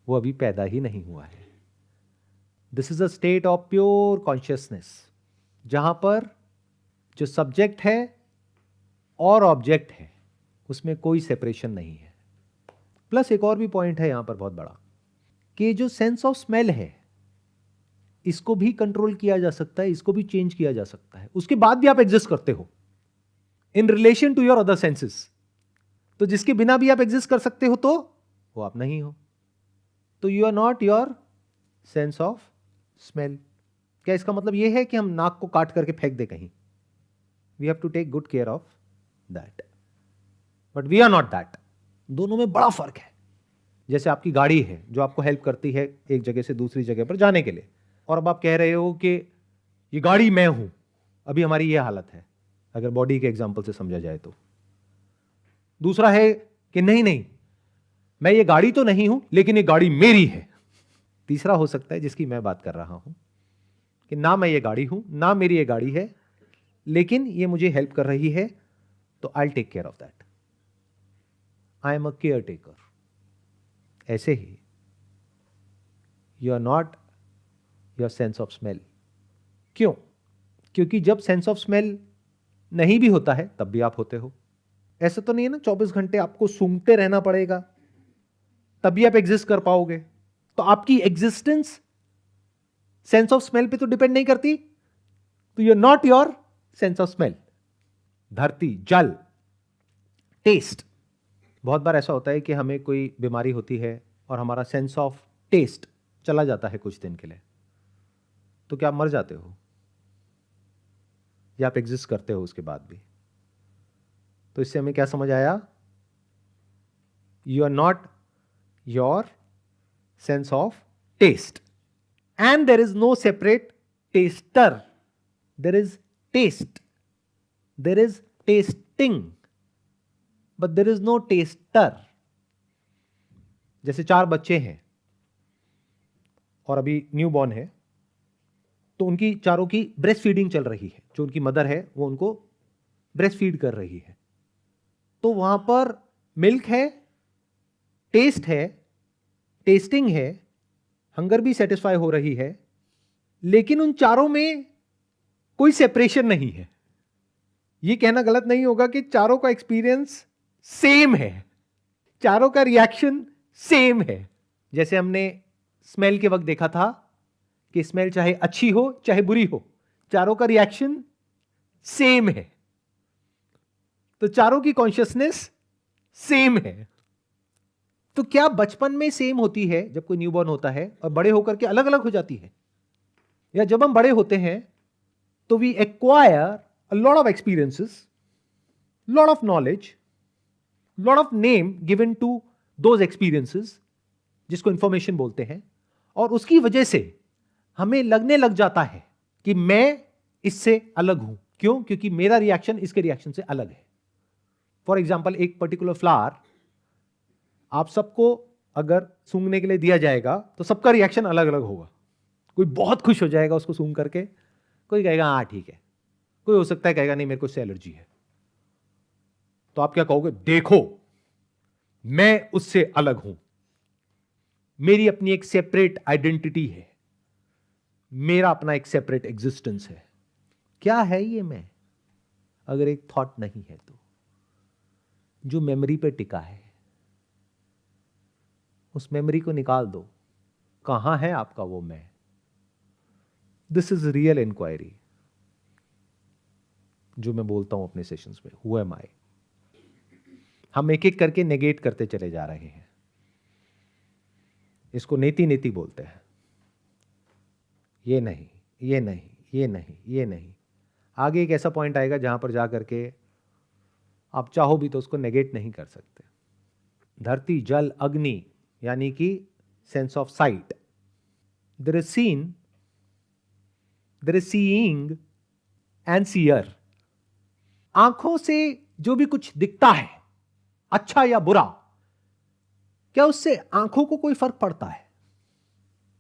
वो अभी पैदा ही नहीं हुआ है। This is a state of pure consciousness, जहां पर जो सब्जेक्ट है और ऑब्जेक्ट है उसमें कोई सेपरेशन नहीं है। प्लस एक और भी पॉइंट है यहां पर बहुत बड़ा, कि जो सेंस ऑफ स्मेल है इसको भी कंट्रोल किया जा सकता है, इसको भी चेंज किया जा सकता है, उसके बाद भी आप एग्जिस्ट करते हो in relation to your other senses. तो जिसके बिना भी आप एग्जिस्ट कर सकते हो तो वो आप नहीं हो, तो you are not your sense of smell. क्या इसका मतलब यह है कि हम नाक को काट करके फेंक दे कहीं? We have to take good care of that, but we are not that. दोनों में बड़ा फर्क है। जैसे आपकी गाड़ी है जो आपको हेल्प करती है एक जगह से दूसरी जगह पर जाने के लिए, और अब आप कह रहे हो कि ये गाड़ी मैं हूं। अभी हमारी ये हालत है अगर बॉडी के एग्जाम्पल से समझा जाए तो। दूसरा है कि नहीं नहीं, मैं ये गाड़ी तो नहीं हूं लेकिन ये गाड़ी मेरी है। तीसरा हो सकता है जिसकी मैं बात कर रहा हूं, कि ना मैं ये गाड़ी हूं ना मेरी ये गाड़ी है, लेकिन ये मुझे हेल्प कर रही है, तो I will take care of that. I am a caretaker. ऐसे ही you are not your sense of smell. क्यों? क्योंकि जब सेंस ऑफ स्मेल नहीं भी होता है तब भी आप होते हो। ऐसा तो नहीं है ना 24 घंटे आपको सूंघते रहना पड़ेगा तभी आप एग्जिस्ट कर पाओगे। तो आपकी एग्जिस्टेंस सेंस ऑफ स्मेल पे तो डिपेंड नहीं करती, तो you are not your sense of smell. धरती, जल, टेस्ट। बहुत बार ऐसा होता है कि हमें कोई बीमारी होती है और हमारा सेंस ऑफ टेस्ट चला जाता है कुछ दिन के लिए, तो क्या आप मर जाते हो या आप एग्जिस्ट करते हो उसके बाद भी? तो इससे हमें क्या समझ आया? You are not your sense of taste, and there is no separate taster. There is taste, there is tasting, but there is no taster. जैसे 4 बच्चे हैं और अभी न्यू बॉर्न है, तो उनकी चारों की ब्रेस्ट फीडिंग चल रही है। जो उनकी मदर है वो उनको ब्रेस्ट फीड कर रही है। तो वहां पर मिल्क है, टेस्ट है, टेस्टिंग है, हंगर भी सेटिस्फाई हो रही है, लेकिन उन चारों में कोई सेपरेशन नहीं है। यह कहना गलत नहीं होगा कि चारों का एक्सपीरियंस सेम है, चारों का रिएक्शन सेम है। जैसे हमने स्मेल के वक्त देखा था कि स्मेल चाहे अच्छी हो चाहे बुरी हो, चारों का रिएक्शन सेम है। तो चारों की कॉन्शियसनेस सेम है। तो क्या बचपन में सेम होती है जब कोई न्यूबॉर्न होता है और बड़े होकर के अलग अलग हो जाती है? या जब हम बड़े होते हैं तो we acquire a lot of experiences, lot of knowledge, lot of name given to those experiences, जिसको इंफॉर्मेशन बोलते हैं, और उसकी वजह से हमें लगने लग जाता है कि मैं इससे अलग हूं। क्यों? क्योंकि मेरा रिएक्शन इसके रिएक्शन से अलग है। फॉर एग्जाम्पल, एक पर्टिकुलर फ्लावर आप सबको अगर सूंघने के लिए दिया जाएगा तो सबका रिएक्शन अलग अलग होगा। कोई बहुत खुश हो जाएगा उसको सूंघ करके, कोई कहेगा हाँ ठीक है, कोई हो सकता है कहेगा नहीं मेरे को इससे एलर्जी है। तो आप क्या कहोगे? देखो मैं उससे अलग हूं, मेरी अपनी एक सेपरेट आइडेंटिटी है, मेरा अपना एक सेपरेट एग्जिस्टेंस है। क्या है ये मैं? अगर एक थॉट नहीं है तो, जो मेमोरी पे टिका है, उस मेमोरी को निकाल दो। कहां है आपका वो मैं? दिस इज रियल इंक्वायरी जो मैं बोलता हूं अपने सेशंस में, हु एम आई। हम एक एक करके नेगेट करते चले जा रहे हैं। इसको नेति नेति बोलते हैं। ये नहीं, ये नहीं, ये नहीं, ये नहीं। आगे एक ऐसा पॉइंट आएगा जहां पर जाकर के आप चाहो भी तो उसको नेगेट नहीं कर सकते। धरती, जल, अग्नि, यानी कि sense of sight. There is seen, there is seeing and seer. आंखों से जो भी कुछ दिखता है, अच्छा या बुरा, क्या उससे आंखों को कोई फर्क पड़ता है?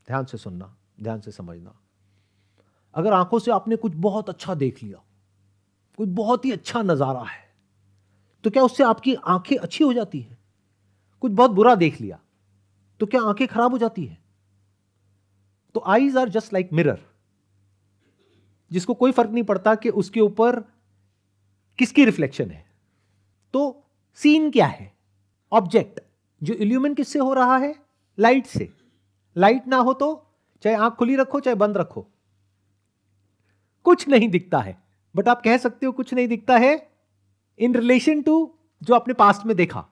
ध्यान से सुनना, ध्यान से समझना। अगर आंखों से आपने कुछ बहुत अच्छा देख लिया, कोई बहुत ही अच्छा नजारा है, तो क्या उससे आपकी आंखें अच्छी हो जाती हैं? कुछ बहुत बुरा देख लिया तो क्या आंखें खराब हो जाती हैं? तो eyes are just like mirror, जिसको कोई फर्क नहीं पड़ता कि उसके ऊपर किसकी रिफ्लेक्शन है। तो सीन क्या है? ऑब्जेक्ट जो इल्यूमिन किससे हो रहा है? लाइट से। लाइट ना हो तो चाहे आंख खुली रखो चाहे बंद रखो, कुछ नहीं दिखता है। बट आप कह सकते हो कुछ नहीं दिखता है इन रिलेशन टू जो आपने पास्ट में देखा।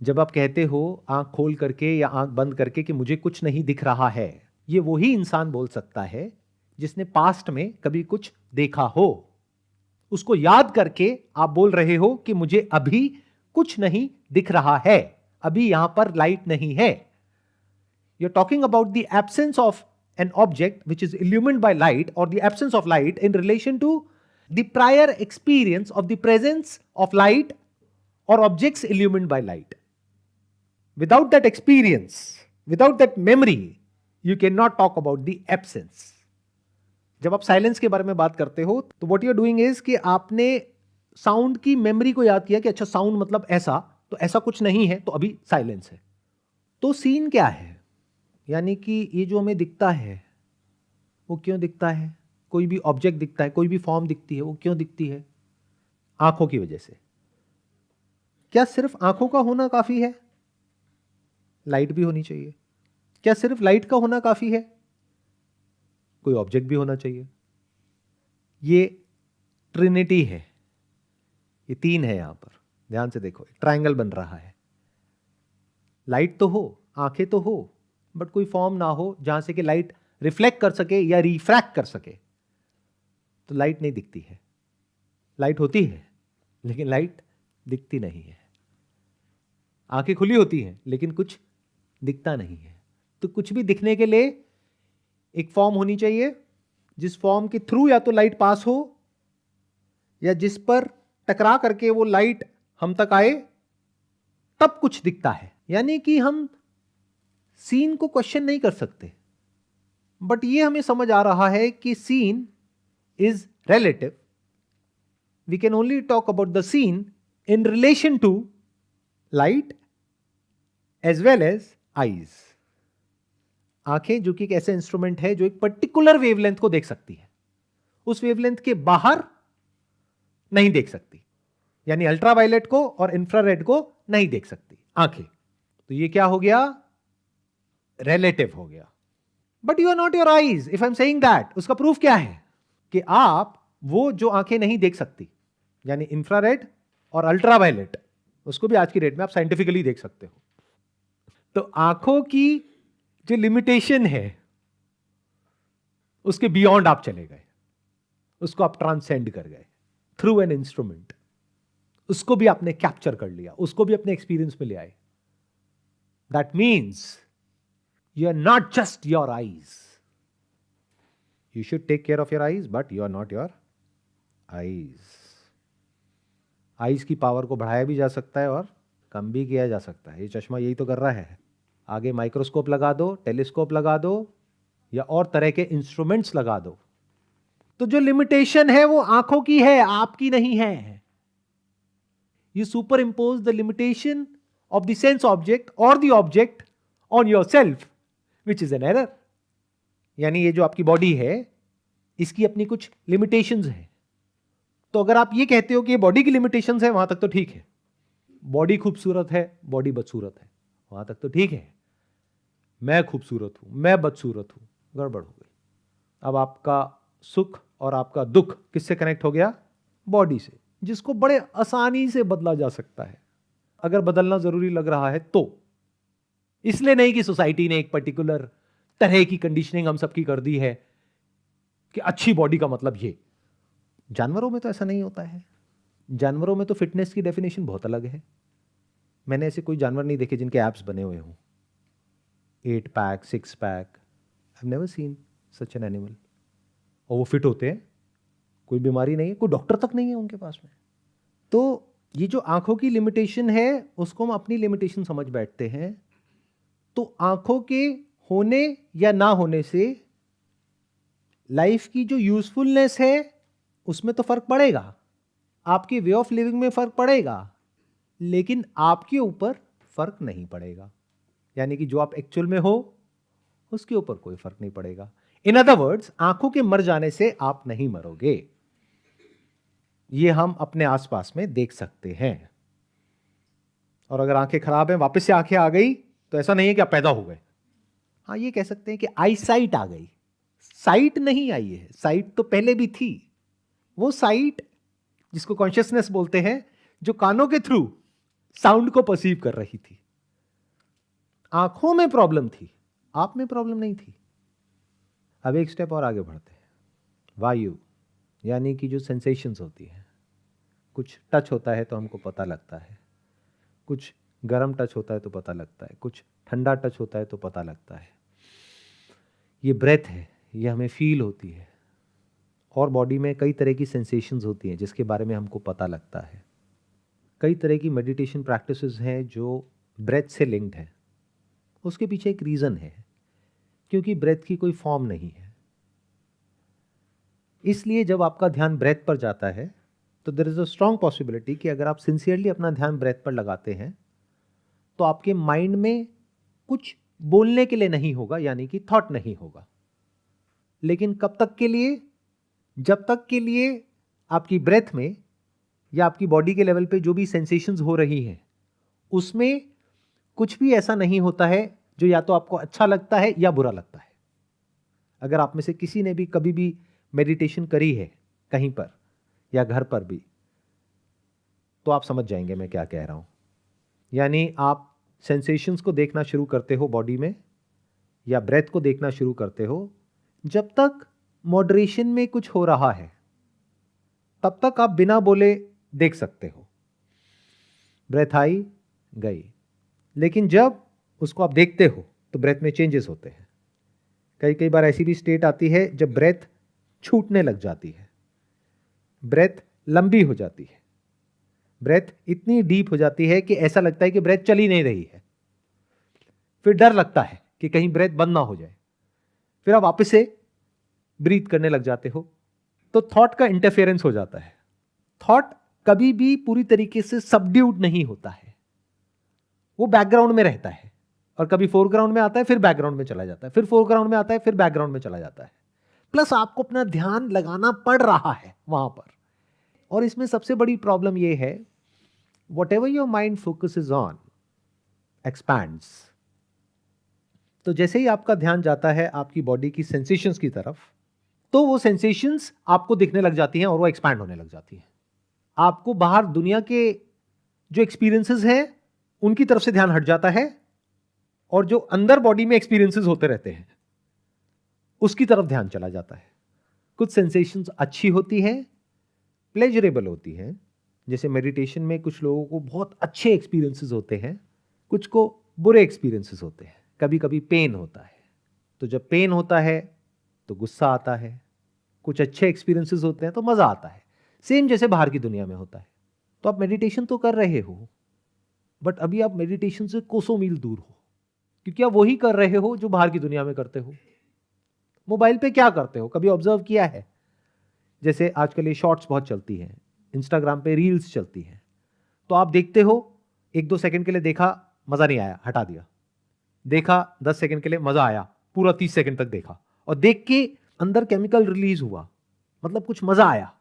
जब आप कहते हो आंख खोल करके या आंख बंद करके कि मुझे कुछ नहीं दिख रहा है, ये वही इंसान बोल सकता है जिसने पास्ट में कभी कुछ देखा हो। उसको याद करके आप बोल रहे हो कि मुझे अभी कुछ नहीं दिख रहा है, अभी यहां पर लाइट नहीं है। You are talking about the absence of an object which is illumined by light, or the absence of light, in relation to the prior experience of the presence of light or objects illumined by light. Without that experience, without that memory, you cannot talk about the absence. जब आप silence के बारे में बात करते हो तो what you are doing is कि आपने साउंड की मेमोरी को याद किया कि अच्छा साउंड मतलब ऐसा, तो ऐसा कुछ नहीं है तो अभी साइलेंस है। तो सीन क्या है? यानी कि ये जो हमें दिखता है वो क्यों दिखता है? कोई भी ऑब्जेक्ट दिखता है, कोई भी फॉर्म दिखती है, वो क्यों दिखती है? आंखों की वजह से। क्या सिर्फ आंखों का होना काफी है? लाइट भी होनी चाहिए। क्या सिर्फ लाइट का होना काफी है? कोई ऑब्जेक्ट भी होना चाहिए। ये ट्रिनिटी है, ये तीन है। यहां पर ध्यान से देखो, ट्रायंगल बन रहा है। लाइट तो हो, आंखें तो हो, बट कोई फॉर्म ना हो जहां से कि लाइट रिफ्लेक्ट कर सके या रिफ्रैक्ट कर सके, तो लाइट नहीं दिखती है। लाइट होती है लेकिन लाइट दिखती नहीं है। आंखें खुली होती हैं लेकिन कुछ दिखता नहीं है। तो कुछ भी दिखने के लिए एक फॉर्म होनी चाहिए, जिस फॉर्म के थ्रू या तो लाइट पास हो या जिस पर टकरा करके वो लाइट हम तक आए, तब कुछ दिखता है। यानी कि हम सीन को क्वेश्चन नहीं कर सकते, बट ये हमें समझ आ रहा है कि scene is relative. We can only talk about the scene in relation to light as well as eyes. आंखें जो कि एक ऐसा इंस्ट्रूमेंट है जो एक पर्टिकुलर वेवलेंथ को देख सकती है, उस वेवलेंथ के बाहर नहीं देख सकती, यानी अल्ट्रावायलेट को और इंफ्रारेड को नहीं देख सकती आंखें. तो ये क्या हो गया? रिलेटिव हो गया. But you are not your eyes if I am saying that. उसका प्रूफ क्या है? कि आप वो जो आंखें नहीं देख सकती, यानी इंफ्रारेड और अल्ट्रावायलेट, उसको भी आज की डेट में आप साइंटिफिकली देख सकते हो. तो आंखों की जो लिमिटेशन है उसके बियॉन्ड आप चले गए, उसको आप ट्रांसेंड कर गए थ्रू एन इंस्ट्रूमेंट. उसको भी आपने कैप्चर कर लिया, उसको भी अपने एक्सपीरियंस में ले आए. That means you are not just your eyes. You should take care of your eyes, but you are not your eyes. Eyes की पावर को बढ़ाया भी जा सकता है और कम भी किया जा सकता है. ये चश्मा यही तो कर रहा है. आगे माइक्रोस्कोप लगा दो, टेलीस्कोप लगा दो, या और तरह के इंस्ट्रूमेंट्स लगा दो. तो जो लिमिटेशन है वो आंखों की है, आपकी नहीं है. You superimpose the limitation of the sense object और the object on yourself, which is an error. यानी ये जो आपकी बॉडी है इसकी अपनी कुछ लिमिटेशंस हैं. तो अगर आप ये कहते हो कि ये बॉडी की लिमिटेशंस है, वहां तक तो ठीक है. बॉडी खूबसूरत है, बॉडी बदसूरत है, वहां तक तो ठीक है. मैं खूबसूरत हूं, मैं बदसूरत हूं, गड़बड़ हो गई. अब आपका सुख और आपका दुख किससे कनेक्ट हो गया? बॉडी से, जिसको बड़े आसानी से बदला जा सकता है अगर बदलना जरूरी लग रहा है तो. इसलिए नहीं कि सोसाइटी ने एक पर्टिकुलर तरह की कंडीशनिंग हम सबकी कर दी है कि अच्छी बॉडी का मतलब ये. जानवरों में तो ऐसा नहीं होता है. जानवरों में तो फिटनेस की डेफिनेशन बहुत अलग है. मैंने ऐसे कोई जानवर नहीं देखे जिनके एब्स बने हुए हों, 8 pack 6 pack. I have never seen such an animal. और वो फिट होते हैं, कोई बीमारी नहीं है, कोई डॉक्टर तक नहीं है उनके पास में. तो ये जो आंखों की लिमिटेशन है उसको हम अपनी लिमिटेशन समझ बैठते हैं. तो आंखों के होने या ना होने से लाइफ की जो यूजफुलनेस है उसमें तो फर्क पड़ेगा, आपके वे ऑफ लिविंग में फर्क पड़ेगा, लेकिन आपके ऊपर फर्क नहीं पड़ेगा. यानी कि जो आप एक्चुअल में हो उसके ऊपर कोई फर्क नहीं पड़ेगा. इन अदर वर्ड्स, आंखों के मर जाने से आप नहीं मरोगे. ये हम अपने आसपास में देख सकते हैं. और अगर आंखें खराब हैं, वापस से आंखें आ गई, तो ऐसा नहीं है कि आप पैदा हो गए. हाँ, ये कह सकते हैं कि आई साइट आ गई. साइट नहीं आई है, साइट तो पहले भी थी. वो साइट जिसको कॉन्शियसनेस बोलते हैं, जो कानों के थ्रू साउंड को परसीव कर रही थी. आंखों में प्रॉब्लम थी, आप में प्रॉब्लम नहीं थी. अब एक स्टेप और आगे बढ़ते हैं. वायु, यानी कि जो सेंसेशंस होती हैं, कुछ टच होता है तो हमको पता लगता है, कुछ गर्म टच होता है तो पता लगता है, कुछ ठंडा टच होता है तो पता लगता है. ये ब्रेथ है, ये हमें फील होती है. और बॉडी में कई तरह की सेंसेशंस होती हैं जिसके बारे में हमको पता लगता है. कई तरह की मेडिटेशन प्रैक्टिसेस हैं जो ब्रेथ से लिंक्ड हैं. उसके पीछे एक रीज़न है, क्योंकि ब्रेथ की कोई फॉर्म नहीं है. इसलिए जब आपका ध्यान ब्रेथ पर जाता है तो there is a strong possibility कि अगर आप सिंसियरली अपना ध्यान ब्रेथ पर लगाते हैं तो आपके माइंड में कुछ बोलने के लिए नहीं होगा, यानी कि थॉट नहीं होगा. लेकिन कब तक के लिए? जब तक के लिए आपकी ब्रेथ में या आपकी बॉडी के लेवल पे जो भी सेंसेशंस हो रही हैं उसमें कुछ भी ऐसा नहीं होता है जो या तो आपको अच्छा लगता है या बुरा लगता है. अगर आप में से किसी ने भी कभी भी मेडिटेशन करी है कहीं पर या घर पर भी, तो आप समझ जाएंगे मैं क्या कह रहा हूं. यानी आप सेंसेशंस को देखना शुरू करते हो बॉडी में, या ब्रेथ को देखना शुरू करते हो. जब तक मॉडरेशन में कुछ हो रहा है तब तक आप बिना बोले देख सकते हो. ब्रेथ आई गई, लेकिन जब उसको आप देखते हो तो ब्रेथ में चेंजेस होते हैं. कई बार ऐसी भी स्टेट आती है जब ब्रेथ छूटने लग जाती है, ब्रेथ लंबी हो जाती है, ब्रेथ इतनी डीप हो जाती है कि ऐसा लगता है कि ब्रेथ चल ही नहीं रही है. फिर डर लगता है कि कहीं ब्रेथ बंद ना हो जाए, फिर आप वापस से ब्रीथ करने लग जाते हो। तो थॉट का इंटरफेरेंस हो जाता है। थॉट कभी भी पूरी तरीके से सबड्यूड नहीं होता है, वो बैकग्राउंड में रहता है और कभी फोरग्राउंड में आता है, फिर बैकग्राउंड में चला जाता है, फिर फोरग्राउंड में आता है, फिर बैकग्राउंड में चला जाता है। प्लस आपको अपना ध्यान लगाना पड़ रहा है वहां पर। और इसमें सबसे बड़ी प्रॉब्लम यह है, what ever your mind focuses on expands. तो जैसे ही आपका ध्यान जाता है आपकी बॉडी की सेंसेशंस की तरफ, तो वो सेंसेशंस आपको दिखने लग जाती हैं और वो एक्सपैंड होने लग जाती हैं। आपको बाहर दुनिया के जो एक्सपीरियंसेस हैं उनकी तरफ से ध्यान हट जाता है और जो अंदर बॉडी में एक्सपीरियंसेस होते रहते हैं उसकी तरफ ध्यान चला जाता है। कुछ सेंसेशंस अच्छी होती हैं, प्लेजरेबल होती हैं, जैसे मेडिटेशन में कुछ लोगों को बहुत अच्छे एक्सपीरियंसेस होते हैं, कुछ को बुरे एक्सपीरियंसेस होते हैं। कभी कभी पेन होता है, तो जब पेन होता है तो गुस्सा आता है। कुछ अच्छे एक्सपीरियंसेस होते हैं तो मजा आता है, सेम जैसे बाहर की दुनिया में होता है। तो आप मेडिटेशन तो कर रहे हो, बट अभी आप मेडिटेशन से कोसों मील दूर हो, क्योंकि आप वही कर रहे हो जो बाहर की दुनिया में करते हो। मोबाइल पे क्या करते हो, कभी ऑब्जर्व किया है? जैसे आजकल ये शॉर्ट्स बहुत चलती हैं, इंस्टाग्राम पे रील्स चलती हैं, तो आप देखते हो, 1-2 सेकंड के लिए देखा, मजा नहीं आया, हटा दिया। देखा 10 सेकंड के लिए, मजा आया, पूरा 30 सेकंड तक देखा, और देख के अंदर केमिकल रिलीज हुआ, मतलब कुछ मजा आया।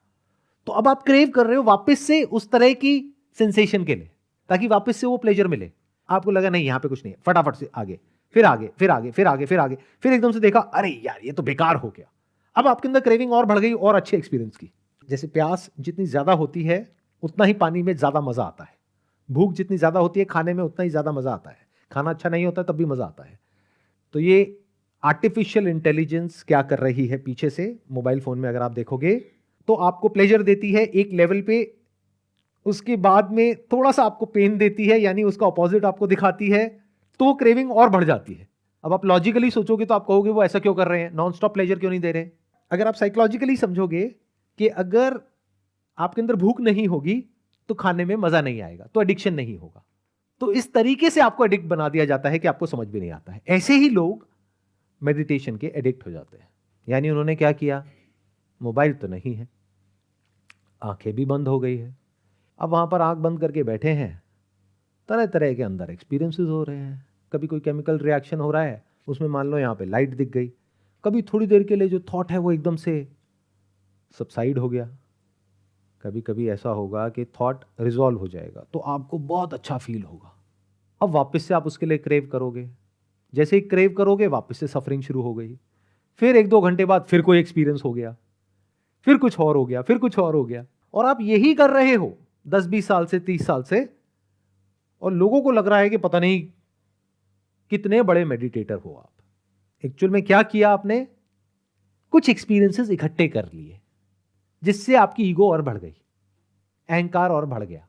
तो अब आप क्रेव कर रहे हो वापस से उस तरह की सेंसेशन के लिए, ताकि वापस से वो प्लेजर मिले। आपको लगा नहीं, यहां पे कुछ नहीं है, फटाफट से आगे, फिर आगे, फिर आगे, फिर आगे, फिर आगे, फिर एकदम से देखा, अरे यार ये तो बेकार हो गया। अब आपके अंदर क्रेविंग और बढ़ गई और अच्छे एक्सपीरियंस की। जैसे प्यास जितनी ज्यादा होती है उतना ही पानी में ज्यादा मजा आता है, भूख जितनी ज्यादा होती है खाने में उतना ही ज्यादा मजा आता है, खाना अच्छा नहीं होता तब भी मजा आता है। तो ये आर्टिफिशियल इंटेलिजेंस क्या कर रही है पीछे से, मोबाइल फोन में अगर आप देखोगे तो आपको प्लेजर देती है एक लेवल पे, उसके बाद में थोड़ा सा आपको पेन देती है, यानी उसका ऑपोजिट आपको दिखाती है, तो वो क्रेविंग और बढ़ जाती है। अब आप लॉजिकली सोचोगे तो आप कहोगे वो ऐसा क्यों कर रहे हैं, नॉन स्टॉप प्लेजर क्यों नहीं दे रहे। अगर आप साइकोलॉजिकली समझोगे कि अगर आपके अंदर भूख नहीं होगी तो खाने में मजा नहीं आएगा, तो एडिक्शन नहीं होगा। तो इस तरीके से आपको एडिक्ट बना दिया जाता है कि आपको समझ भी नहीं आता है। ऐसे ही लोग मेडिटेशन के एडिक्ट हो जाते हैं। यानी उन्होंने क्या किया, मोबाइल तो नहीं है, आंखें भी बंद हो गई है, अब वहां पर आंख बंद करके बैठे हैं, तरह तरह के अंदर एक्सपीरियंसेस हो रहे हैं। कभी कोई केमिकल रिएक्शन हो रहा है, उसमें मान लो यहाँ पे लाइट दिख गई, कभी थोड़ी देर के लिए जो थॉट है वो एकदम से सबसाइड हो गया, कभी कभी ऐसा होगा कि थॉट रिजॉल्व हो जाएगा तो आपको बहुत अच्छा फील होगा। अब वापस से आप उसके लिए क्रेव करोगे, जैसे ही क्रेव करोगे वापस से सफरिंग शुरू हो गई। फिर 1-2 घंटे बाद फिर कोई एक्सपीरियंस हो गया, फिर कुछ और हो गया, फिर कुछ और हो गया, और आप यही कर रहे हो 10-20 साल से, 30 साल से, और लोगों को लग रहा है कि पता नहीं कितने बड़े मेडिटेटर हो आप। एक्चुअल में क्या किया आपने, कुछ एक्सपीरियंसेस इकट्ठे कर लिए, जिससे आपकी ईगो और बढ़ गई, अहंकार और बढ़ गया।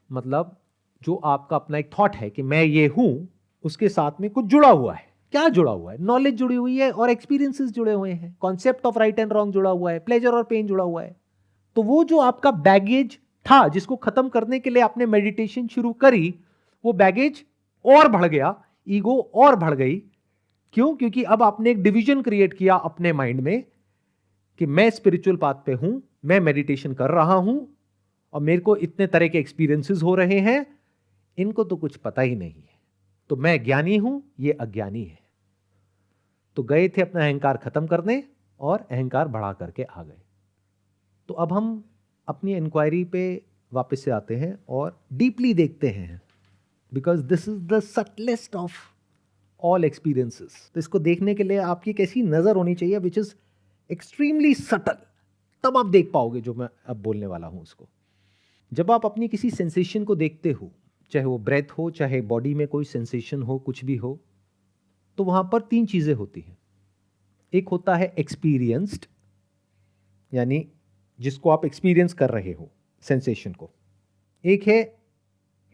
मतलब जो आपका अपना एक थॉट है कि मैं ये हूं, उसके साथ में कुछ जुड़ा हुआ है। क्या जुड़ा हुआ है, नॉलेज जुड़ी हुई है और एक्सपीरियंसेस जुड़े हुए हैं, concept of right and wrong जुड़ा हुआ है, प्लेजर और पेन जुड़ा हुआ है। तो वो जो आपका बैगेज था जिसको खत्म करने के लिए आपने मेडिटेशन शुरू करी, वो बैगेज और बढ़ गया, ईगो और बढ़ गई। क्यों? क्योंकि अब आपने एक डिवीजन क्रिएट किया अपने माइंड में कि मैं स्पिरिचुअल पाथ पे हूं, मैं मेडिटेशन कर रहा हूं और मेरे को इतने तरह के एक्सपीरियंसेस हो रहे हैं, इनको तो कुछ पता ही नहीं है, तो मैं ज्ञानी हूं, ये अज्ञानी है। तो गए थे अपना अहंकार खत्म करने और अहंकार बढ़ा करके आ गए। तो अब हम अपनी इंक्वायरी पे वापस से आते हैं और डीपली देखते हैं, because this is the subtlest of all experiences. तो इसको देखने के लिए आपकी कैसी नजर होनी चाहिए, विच इज एक्सट्रीमली सटल, तब आप देख पाओगे जो मैं अब बोलने वाला हूं उसको। जब आप अपनी किसी सेंसेशन को देखते हो, चाहे वो ब्रेथ हो, चाहे बॉडी में कोई सेंसेशन हो, कुछ भी हो, तो वहां पर 3 चीजें होती हैं। एक होता है एक्सपीरियंस्ड, यानी जिसको आप एक्सपीरियंस कर रहे हो सेंसेशन को। एक है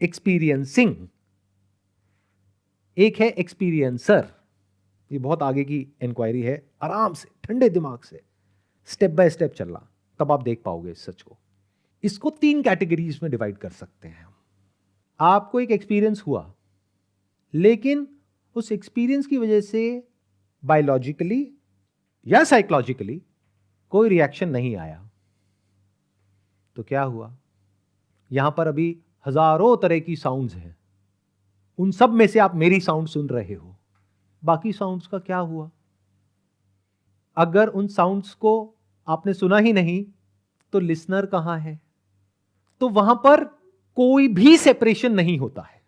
एक्सपीरियंसिंग, एक है एक्सपीरियंसर। ये बहुत आगे की इंक्वायरी है, आराम से ठंडे दिमाग से स्टेप बाय स्टेप चलना, तब आप देख पाओगे इस सच को। इसको 3 कैटेगरीज में डिवाइड कर सकते हैं। आपको एक एक्सपीरियंस हुआ, लेकिन उस एक्सपीरियंस की वजह से बायोलॉजिकली या साइकोलॉजिकली कोई रिएक्शन नहीं आया, तो क्या हुआ? यहां पर अभी हजारों तरह की साउंड्स हैं, उन सब में से आप मेरी साउंड सुन रहे हो, बाकी साउंड्स का क्या हुआ? अगर उन साउंड्स को आपने सुना ही नहीं तो लिसनर कहां है? तो वहां पर कोई भी सेपरेशन नहीं होता है,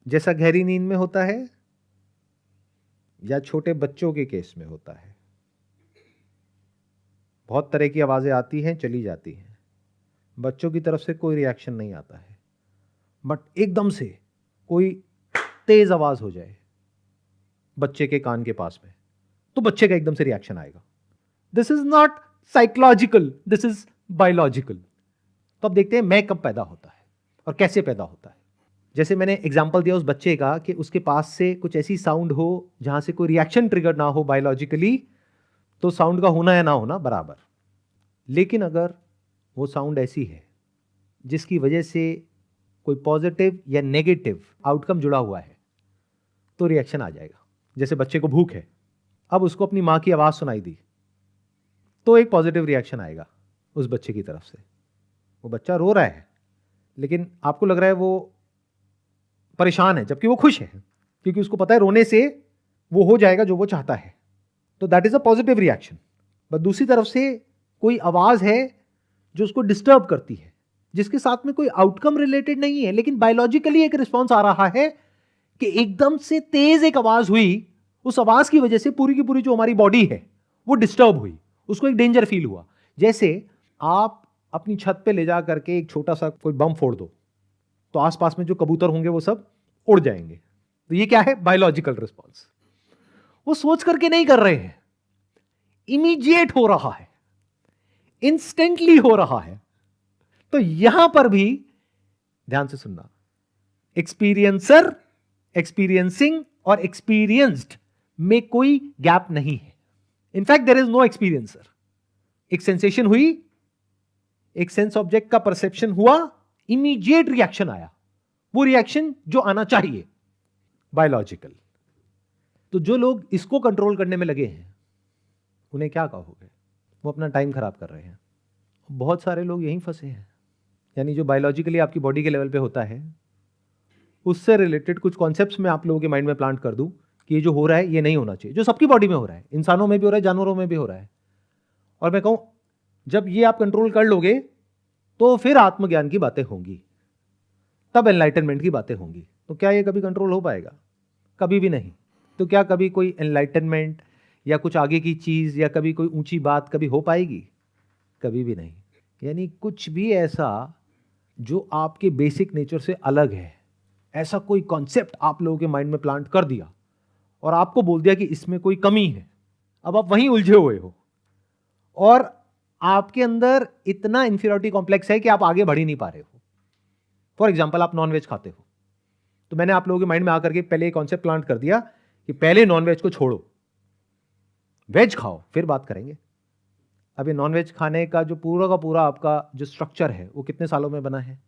जैसा गहरी नींद में होता है या छोटे बच्चों के केस में होता है। बहुत तरह की आवाजें आती हैं, चली जाती हैं, बच्चों की तरफ से कोई रिएक्शन नहीं आता है, बट एकदम से कोई तेज आवाज हो जाए बच्चे के कान के पास में, तो बच्चे का एकदम से रिएक्शन आएगा। This is not psychological, this is biological. तो अब देखते हैं मैं कब पैदा होता है और कैसे पैदा होता है। जैसे मैंने एग्जाम्पल दिया उस बच्चे का कि उसके पास से कुछ ऐसी साउंड हो जहां से कोई रिएक्शन ट्रिगर ना हो बायोलॉजिकली, तो साउंड का होना या ना होना बराबर। लेकिन अगर वो साउंड ऐसी है जिसकी वजह से कोई पॉजिटिव या नेगेटिव आउटकम जुड़ा हुआ है, तो रिएक्शन आ जाएगा। जैसे बच्चे को भूख है, अब उसको अपनी मां की आवाज सुनाई दी, तो एक पॉजिटिव रिएक्शन आएगा उस बच्चे की तरफ से। वो बच्चा रो रहा है लेकिन आपको लग रहा है वो परेशान है, जबकि वो खुश है, क्योंकि उसको पता है रोने से वो हो जाएगा जो वो चाहता है, तो that is a positive reaction. But दूसरी तरफ से कोई आवाज है जो उसको डिस्टर्ब करती है, जिसके साथ में कोई आउटकम रिलेटेड नहीं है, लेकिन बायोलॉजिकली एक रिस्पॉन्स आ रहा है कि एकदम से तेज एक आवाज हुई, उस आवाज की वजह से पूरी की पूरी जो हमारी बॉडी है वो डिस्टर्ब हुई, उसको एक डेंजर फील हुआ। जैसे आप अपनी छत पे ले जा करके एक छोटा सा कोई बम फोड़ दो, तो आसपास में जो कबूतर होंगे वो सब उड़ जाएंगे। तो ये क्या है? Biological response. वो सोच करके नहीं कर रहे हैं, इमीडिएट हो रहा है, इंस्टेंटली हो रहा है। तो यहां पर भी ध्यान से सुनना, एक्सपीरियंसर, एक्सपीरियंसिंग और एक्सपीरियंस्ड में कोई गैप नहीं है। In fact there is no experiencer. एक सेंसेशन हुई, एक सेंस ऑब्जेक्ट का परसेप्शन हुआ, इमीडिएट रिएक्शन आया, वो रिएक्शन जो आना चाहिए बायोलॉजिकल। तो जो लोग इसको कंट्रोल करने में लगे हैं उन्हें क्या कहोगे? वो अपना टाइम खराब कर रहे हैं। बहुत सारे लोग यहीं फंसे हैं। यानी जो बायोलॉजिकली आपकी बॉडी के लेवल पे होता है, उससे रिलेटेड कुछ कॉन्सेप्ट्स मैं आप लोगों के माइंड में प्लांट कर दूं कि ये जो हो रहा है ये नहीं होना चाहिए, जो सबकी बॉडी में हो रहा है, इंसानों में भी हो रहा है, जानवरों में भी हो रहा है। और मैं कहूं जब ये आप कंट्रोल कर लोगे तो फिर आत्मज्ञान की बातें होंगी, तब एनलाइटनमेंट की बातें होंगी। तो क्या ये कभी कंट्रोल हो पाएगा? कभी भी नहीं। तो क्या कभी कोई एनलाइटनमेंट या कुछ आगे की चीज या कभी कोई ऊंची बात कभी हो पाएगी? कभी भी नहीं। यानी कुछ भी ऐसा जो आपके बेसिक नेचर से अलग है, ऐसा कोई कॉन्सेप्ट आप लोगों के माइंड में प्लांट कर दिया और आपको बोल दिया कि इसमें कोई कमी है, अब आप वहीं उलझे हुए हो और आपके अंदर इतना इंफीरियरिटी कॉम्प्लेक्स है कि आप आगे बढ़ ही नहीं पा रहे हो। फॉर एग्जाम्पल, आप नॉनवेज खाते हो, तो मैंने आप लोगों के माइंड में आकर के पहले एक कॉन्सेप्ट प्लांट कर दिया कि पहले नॉनवेज को छोड़ो, वेज खाओ, फिर बात करेंगे। अभी नॉनवेज खाने का जो पूरा का पूरा आपका जो स्ट्रक्चर है वो कितने सालों में बना है?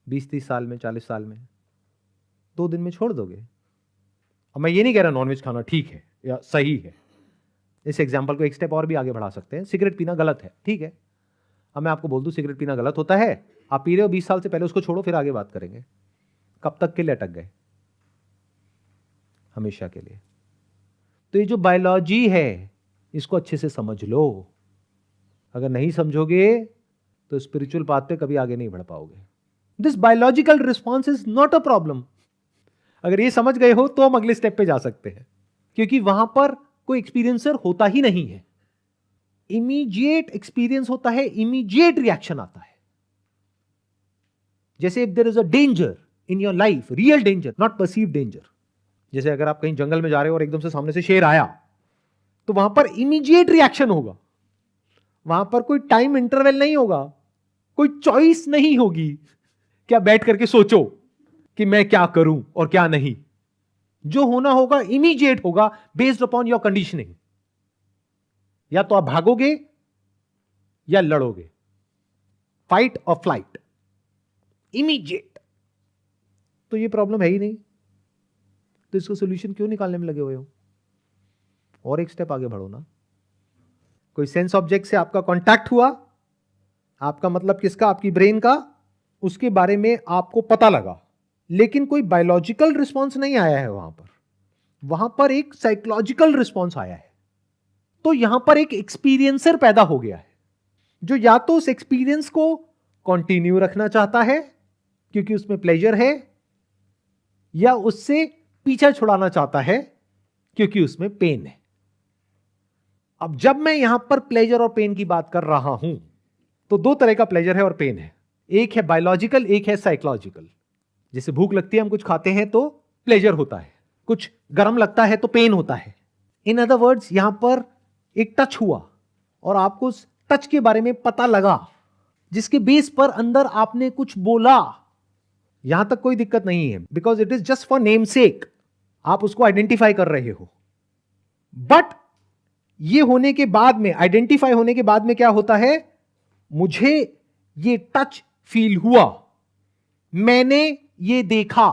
20-30 साल में, 40 साल में। 2 दिन में छोड़ दोगे? अब मैं ये नहीं कह रहा नॉनवेज खाना ठीक है या सही है, इस एग्जाम्पल को एक स्टेप और भी आगे बढ़ा सकते हैं। सिगरेट पीना गलत है, ठीक है, अब मैं आपको बोल दूं सिगरेट पीना गलत होता है, आप पी रहे हो 20 साल से, पहले उसको छोड़ो फिर आगे बात करेंगे। कब तक के लिए अटक गए? हमेशा के लिए। तो ये जो बायोलॉजी है इसको अच्छे से समझ लो। अगर नहीं समझोगे तो स्पिरिचुअल पाथ पे कभी आगे नहीं बढ़ पाओगे। This biological response is not a problem. अगर ये समझ गए हो तो हम अगले स्टेप पे जा सकते हैं, क्योंकि वहां पर कोई एक्सपीरियंसर होता ही नहीं है। इमीडिएट एक्सपीरियंस होता है, इमीडिएट रिएक्शन आता है। जैसे if there is a danger in your life, real danger, not perceived danger. जैसे अगर आप कहीं जंगल में जा रहे हो और एकदम से सामने से शेर आया, तो वहां पर इमीडिएट रिएक्शन होगा। वहां पर कोई टाइम इंटरवल नहीं होगा, कोई चॉइस नहीं होगी क्या बैठ करके सोचो कि मैं क्या करूं और क्या नहीं। जो होना होगा इमीडिएट होगा, बेस्ड अपॉन योर कंडीशनिंग। या तो आप भागोगे या लड़ोगे, फाइट और फ्लाइट, इमीडिएट। तो ये प्रॉब्लम है ही नहीं। तो इसको सोल्यूशन क्यों निकालने में लगे हुए हो? और एक स्टेप आगे बढ़ो ना। कोई सेंस ऑब्जेक्ट से आपका कांटेक्ट हुआ, आपका मतलब किसका? आपकी ब्रेन का, उसके बारे में आपको पता लगा, लेकिन कोई बायोलॉजिकल रिस्पॉन्स नहीं आया है वहां पर एक साइकोलॉजिकल रिस्पॉन्स आया है। तो यहां पर एक एक्सपीरियंसर पैदा हो गया है जो या तो उस एक्सपीरियंस को कंटिन्यू रखना चाहता है क्योंकि उसमें प्लेजर है, या उससे पीछा छुड़ाना चाहता है क्योंकि उसमें पेन है। अब जब मैं यहां पर प्लेजर और पेन की बात कर रहा हूं तो दो तरह का प्लेजर है और पेन है। एक है बायोलॉजिकल, एक है साइकोलॉजिकल। जैसे भूख लगती है, हम कुछ खाते हैं तो प्लेजर होता है, कुछ गर्म लगता है तो पेन होता है। इन अदर वर्ड्स, यहां पर एक टच हुआ और आपको उस टच के बारे में पता लगा, जिसके बेस पर अंदर आपने कुछ बोला। यहां तक कोई दिक्कत नहीं है, because it is just for name सेक, आप उसको आइडेंटिफाई कर रहे हो। बट ये होने के बाद में, आइडेंटिफाई होने के बाद में क्या होता है? मुझे ये टच फील हुआ, मैंने ये देखा,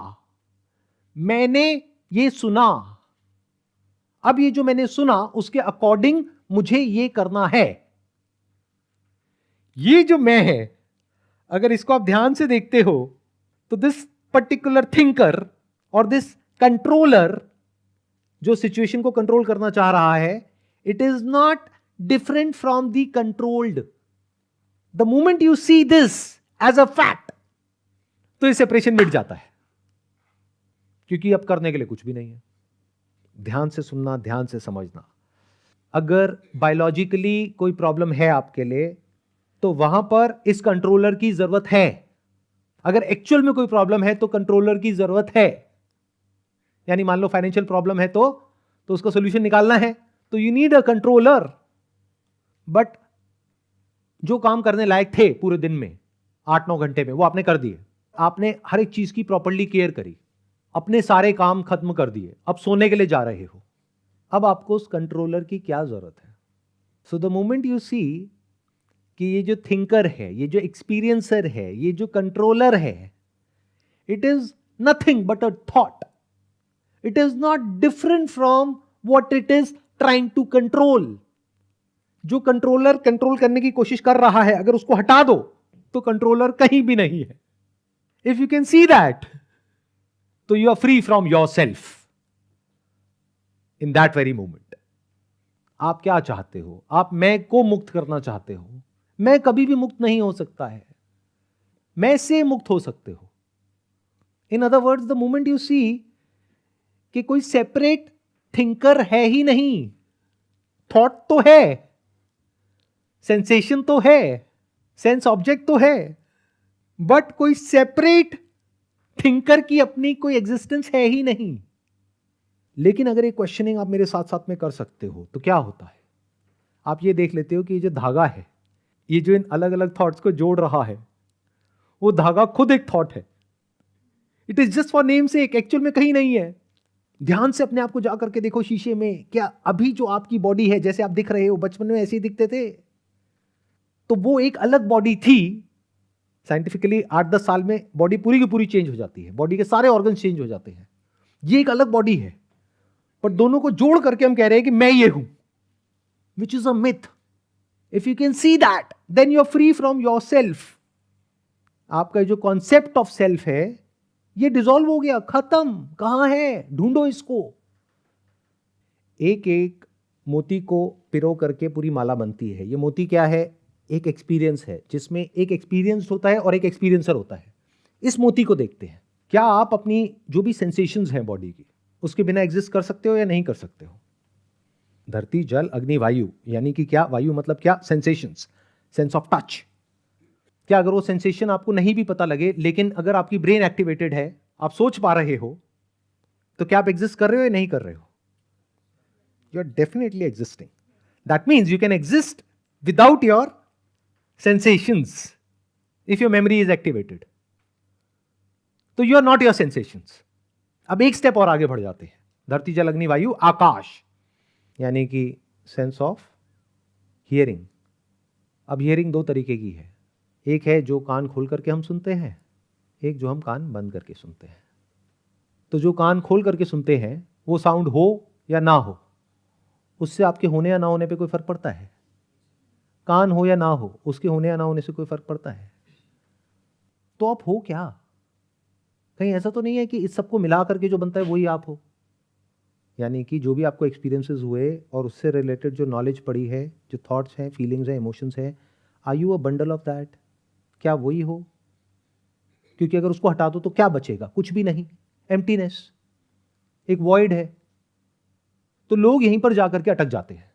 मैंने ये सुना। अब ये जो मैंने सुना उसके अकॉर्डिंग मुझे ये करना है। ये जो मैं है, अगर इसको आप ध्यान से देखते हो तो दिस पर्टिकुलर थिंकर और दिस कंट्रोलर जो सिचुएशन को कंट्रोल करना चाह रहा है, it is not different from the controlled. The moment you see this as a fact, तो ये सेपरेशन मिट जाता है, क्योंकि अब करने के लिए कुछ भी नहीं है। ध्यान से सुनना, ध्यान से समझना। अगर बायोलॉजिकली कोई प्रॉब्लम है आपके लिए तो वहां पर इस कंट्रोलर की जरूरत है। अगर एक्चुअल में कोई प्रॉब्लम है तो कंट्रोलर की जरूरत है। यानी मान लो फाइनेंशियल प्रॉब्लम है तो उसका सोल्यूशन निकालना है, तो you need a controller. But जो काम करने लायक थे पूरे दिन में 8-9 घंटे में, वो आपने कर दिए। आपने हर एक चीज की प्रॉपर्ली केयर करी, अपने सारे काम खत्म कर दिए, अब सोने के लिए जा रहे हो। अब आपको उस कंट्रोलर की क्या जरूरत है? So the moment you see कि ये जो थिंकर है, ये जो एक्सपीरियंसर है, ये जो कंट्रोलर है, it is nothing but a thought. It is not different from what it is trying to control. जो कंट्रोलर कंट्रोल करने की कोशिश कर रहा है, अगर उसको हटा दो तो कंट्रोलर कहीं भी नहीं है। If you can see that, तो you are free from your self in that very moment. आप क्या चाहते हो? आप मैं को मुक्त करना चाहते हो। मैं कभी भी मुक्त नहीं हो सकता है, मैं से मुक्त हो सकते हो। In other words, the moment you see कि कोई सेपरेट थिंकर है ही नहीं। थॉट तो है, सेंसेशन तो है, सेंस ऑब्जेक्ट तो है, बट कोई सेपरेट थिंकर की अपनी कोई एग्जिस्टेंस है ही नहीं। लेकिन अगर एक क्वेश्चनिंग आप मेरे साथ साथ में कर सकते हो तो क्या होता है? आप ये देख लेते हो कि ये जो धागा है, ये जो इन अलग अलग थॉट्स को जोड़ रहा है, वो धागा खुद एक थॉट है। It is just for name sec, actual में कहीं नहीं है। ध्यान से अपने आप को जा करके देखो शीशे में, क्या अभी जो आपकी बॉडी है, जैसे आप दिख रहे हो, बचपन में ऐसे ही दिखते थे? तो वो एक अलग बॉडी थी। साइंटिफिकली 8-10 साल में बॉडी पूरी की पूरी चेंज हो जाती है, बॉडी के सारे ऑर्गन चेंज हो जाते हैं। ये एक अलग बॉडी है, पर दोनों को जोड़ करके हम कह रहे हैं कि मैं ये हूं, which is a myth. If you can see that, then you are free from your self. आपका जो कॉन्सेप्ट ऑफ सेल्फ है, ये डिसॉल्व हो गया, खत्म। कहां है? ढूंढो इसको। एक एक मोती को पिरो करके पूरी माला बनती है। ये मोती क्या है? एक एक्सपीरियंस है, जिसमें एक एक्सपीरियंस होता है और एक एक्सपीरियंसर होता है। इस मोती को देखते हैं, क्या आप अपनी जो भी सेंसेशंस हैं बॉडी की, उसके बिना एग्जिस्ट कर सकते हो या नहीं कर सकते हो? धरती, जल, अग्नि, वायु, यानी कि क्या? वायु मतलब क्या? Sensations, sense of touch. क्या अगर वो सेंसेशन आपको नहीं भी पता लगे, लेकिन अगर आपकी ब्रेन एक्टिवेटेड है, आप सोच पा रहे हो, तो क्या आप एग्जिस्ट कर रहे हो या नहीं कर रहे हो? You are definitely existing. That means you can exist without your sensations if your memory is activated. तो you are not your sensations. अब एक स्टेप और आगे बढ़ जाते हैं। धरती, जल, अग्नि, वायु, आकाश, यानी कि सेंस ऑफ हियरिंग। अब हियरिंग दो तरीके की है। एक है जो कान खोल करके हम सुनते हैं, एक जो हम कान बंद करके सुनते हैं। तो जो कान खोल करके सुनते हैं वो साउंड हो या ना हो, उससे आपके होने या ना होने पे कोई फर्क पड़ता है? कान हो या ना हो, उसके होने या ना होने से कोई फर्क पड़ता है? तो आप हो क्या? कहीं ऐसा तो नहीं है कि इस सबको मिला करके जो बनता है वही आप हो? यानी कि जो भी आपको एक्सपीरियंसेस हुए और उससे रिलेटेड जो नॉलेज पड़ी है, जो थॉट्स हैं, फीलिंग्स हैं, इमोशंस हैं, are you a bundle of that? क्या वही हो? क्योंकि अगर उसको हटा दो तो क्या बचेगा? कुछ भी नहीं, एम्प्टीनेस, एक वॉइड है। तो लोग यहीं पर जाकर के अटक जाते हैं।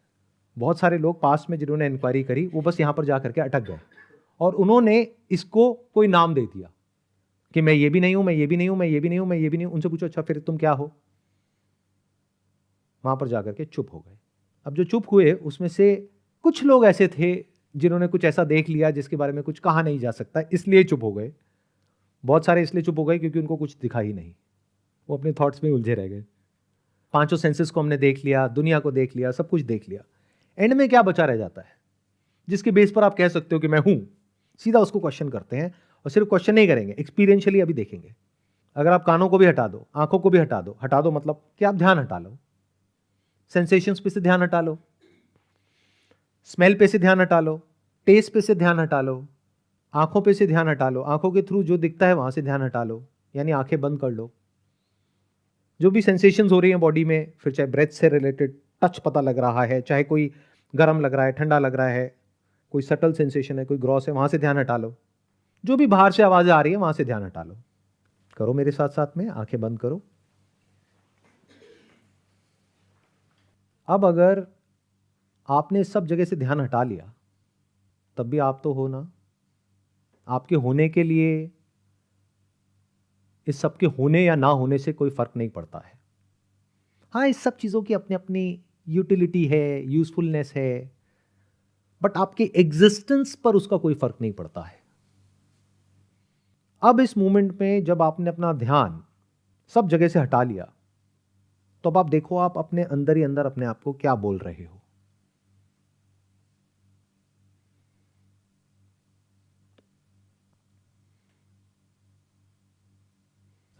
बहुत सारे लोग पास्ट में जिन्होंने इंक्वायरी करी वो बस यहां पर जाकर के अटक गए और उन्होंने इसको कोई नाम दे दिया कि मैं ये भी नहीं हूं, मैं ये भी नहीं हूं, मैं ये भी नहीं हूं, मैं ये भी नहीं हूं। उनसे पूछो अच्छा फिर तुम क्या हो? वहां पर जाकर के चुप हो गए। अब जो चुप हुए उसमें से कुछ लोग ऐसे थे जिन्होंने कुछ ऐसा देख लिया जिसके बारे में कुछ कहा नहीं जा सकता, इसलिए चुप हो गए। बहुत सारे इसलिए चुप हो गए क्योंकि उनको कुछ दिखा ही नहीं, वो अपने थॉट्स में उलझे रह गए। पांचों सेंसेस को हमने देख लिया, दुनिया को देख लिया, सब कुछ देख लिया, एंड में क्या बचा रह जाता है जिसके बेस पर आप कह सकते हो कि मैं हूं? सीधा उसको क्वेश्चन करते हैं, और सिर्फ क्वेश्चन नहीं करेंगे, एक्सपीरियंशियली अभी देखेंगे। अगर आप कानों को भी हटा दो, आंखों को भी हटा दो मतलब कि आप ध्यान हटा लो, सेंसेशंस पे से ध्यान हटा लो, स्मेल पे से ध्यान हटा लो, टेस्ट पे से ध्यान हटा लो, आंखों पे से ध्यान हटा लो, आंखों के थ्रू जो दिखता है वहां से ध्यान हटा लो, यानी आंखें बंद कर लो। जो भी सेंसेशंस हो रही हैं बॉडी में, फिर चाहे ब्रेथ से रिलेटेड टच पता लग रहा है, चाहे कोई गर्म लग रहा है, ठंडा लग रहा है, कोई सटल सेंसेशन है, कोई ग्रॉस है, वहां से ध्यान हटा लो। जो भी बाहर से आवाजें आ रही है वहां से ध्यान हटा लो। करो मेरे साथ साथ में, आंखें बंद करो। अब अगर आपने सब जगह से ध्यान हटा लिया तब भी आप तो हो ना। आपके होने के लिए इस सब के होने या ना होने से कोई फर्क नहीं पड़ता है। हाँ, इस सब चीजों की अपनी अपनी यूटिलिटी है, यूजफुलनेस है, बट आपके एग्जिस्टेंस पर उसका कोई फर्क नहीं पड़ता है। अब इस मोमेंट में जब आपने अपना ध्यान सब जगह से हटा लिया तो अब आप देखो आप अपने अंदर ही अंदर अपने आप को क्या बोल रहे हो।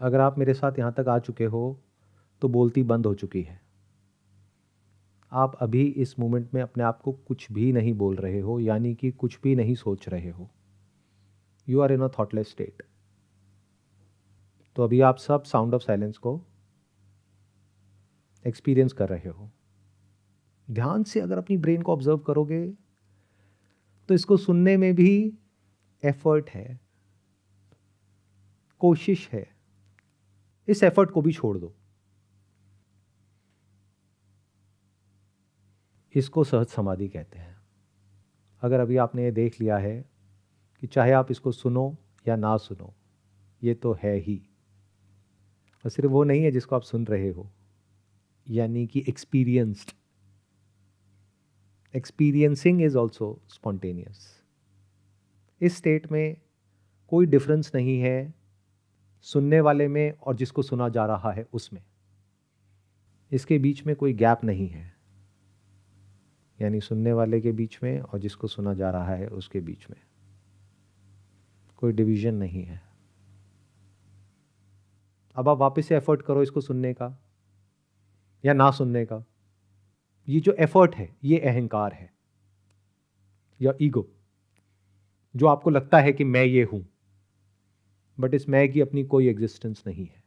अगर आप मेरे साथ यहां तक आ चुके हो तो बोलती बंद हो चुकी है। आप अभी इस मोमेंट में अपने आप को कुछ भी नहीं बोल रहे हो, यानी कि कुछ भी नहीं सोच रहे हो। You are in a thoughtless state. तो अभी आप सब साउंड ऑफ साइलेंस को एक्सपीरियंस कर रहे हो। ध्यान से अगर अपनी ब्रेन को ऑब्जर्व करोगे तो इसको सुनने में भी एफर्ट है, कोशिश है। इस एफर्ट को भी छोड़ दो, इसको सहज समाधि कहते हैं। अगर अभी आपने ये देख लिया है कि चाहे आप इसको सुनो या ना सुनो, ये तो है ही। और सिर्फ वो नहीं है जिसको आप सुन रहे हो, यानी कि experienced. Experiencing is also spontaneous. इस स्टेट में कोई डिफरेंस नहीं है सुनने वाले में और जिसको सुना जा रहा है उसमें। इसके बीच में कोई गैप नहीं है, यानी सुनने वाले के बीच में और जिसको सुना जा रहा है उसके बीच में कोई डिवीजन नहीं है। अब आप वापस से एफर्ट करो इसको सुनने का या ना सुनने का। ये जो एफर्ट है ये अहंकार है या ईगो, जो आपको लगता है कि मैं ये हूं, बट इस मैं की अपनी कोई एग्जिस्टेंस नहीं है।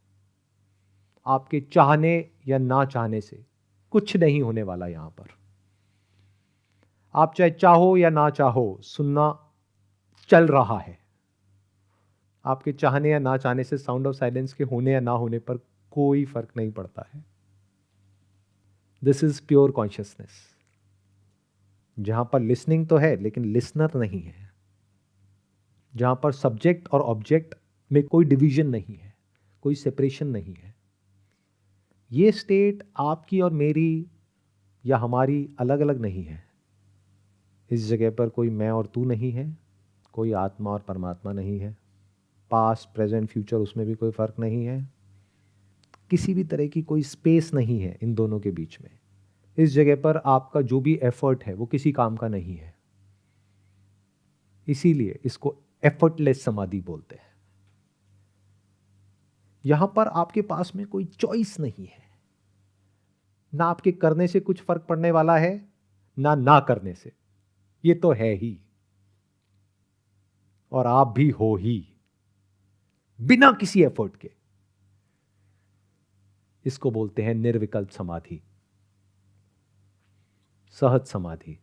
आपके चाहने या ना चाहने से कुछ नहीं होने वाला यहां पर। आप चाहे चाहो या ना चाहो, सुनना चल रहा है। आपके चाहने या ना चाहने से साउंड ऑफ साइलेंस के होने या ना होने पर कोई फर्क नहीं पड़ता है। दिस इज प्योर कॉन्शियसनेस, जहां पर लिसनिंग तो है लेकिन लिसनर नहीं है, जहां पर सब्जेक्ट और ऑब्जेक्ट में कोई डिवीजन नहीं है, कोई सेपरेशन नहीं है। ये स्टेट आपकी और मेरी या हमारी अलग अलग नहीं है। इस जगह पर कोई मैं और तू नहीं है, कोई आत्मा और परमात्मा नहीं है, पास्ट प्रेजेंट फ्यूचर उसमें भी कोई फर्क नहीं है, किसी भी तरह की कोई स्पेस नहीं है इन दोनों के बीच में। इस जगह पर आपका जो भी एफर्ट है वो किसी काम का नहीं है। इसीलिए इसको एफर्टलेस समाधि बोलते हैं। यहां पर आपके पास में कोई चॉइस नहीं है, ना आपके करने से कुछ फर्क पड़ने वाला है, ना करने से, ये तो है ही, और आप भी हो ही, बिना किसी एफर्ट के। इसको बोलते हैं निर्विकल्प समाधि, सहज समाधि।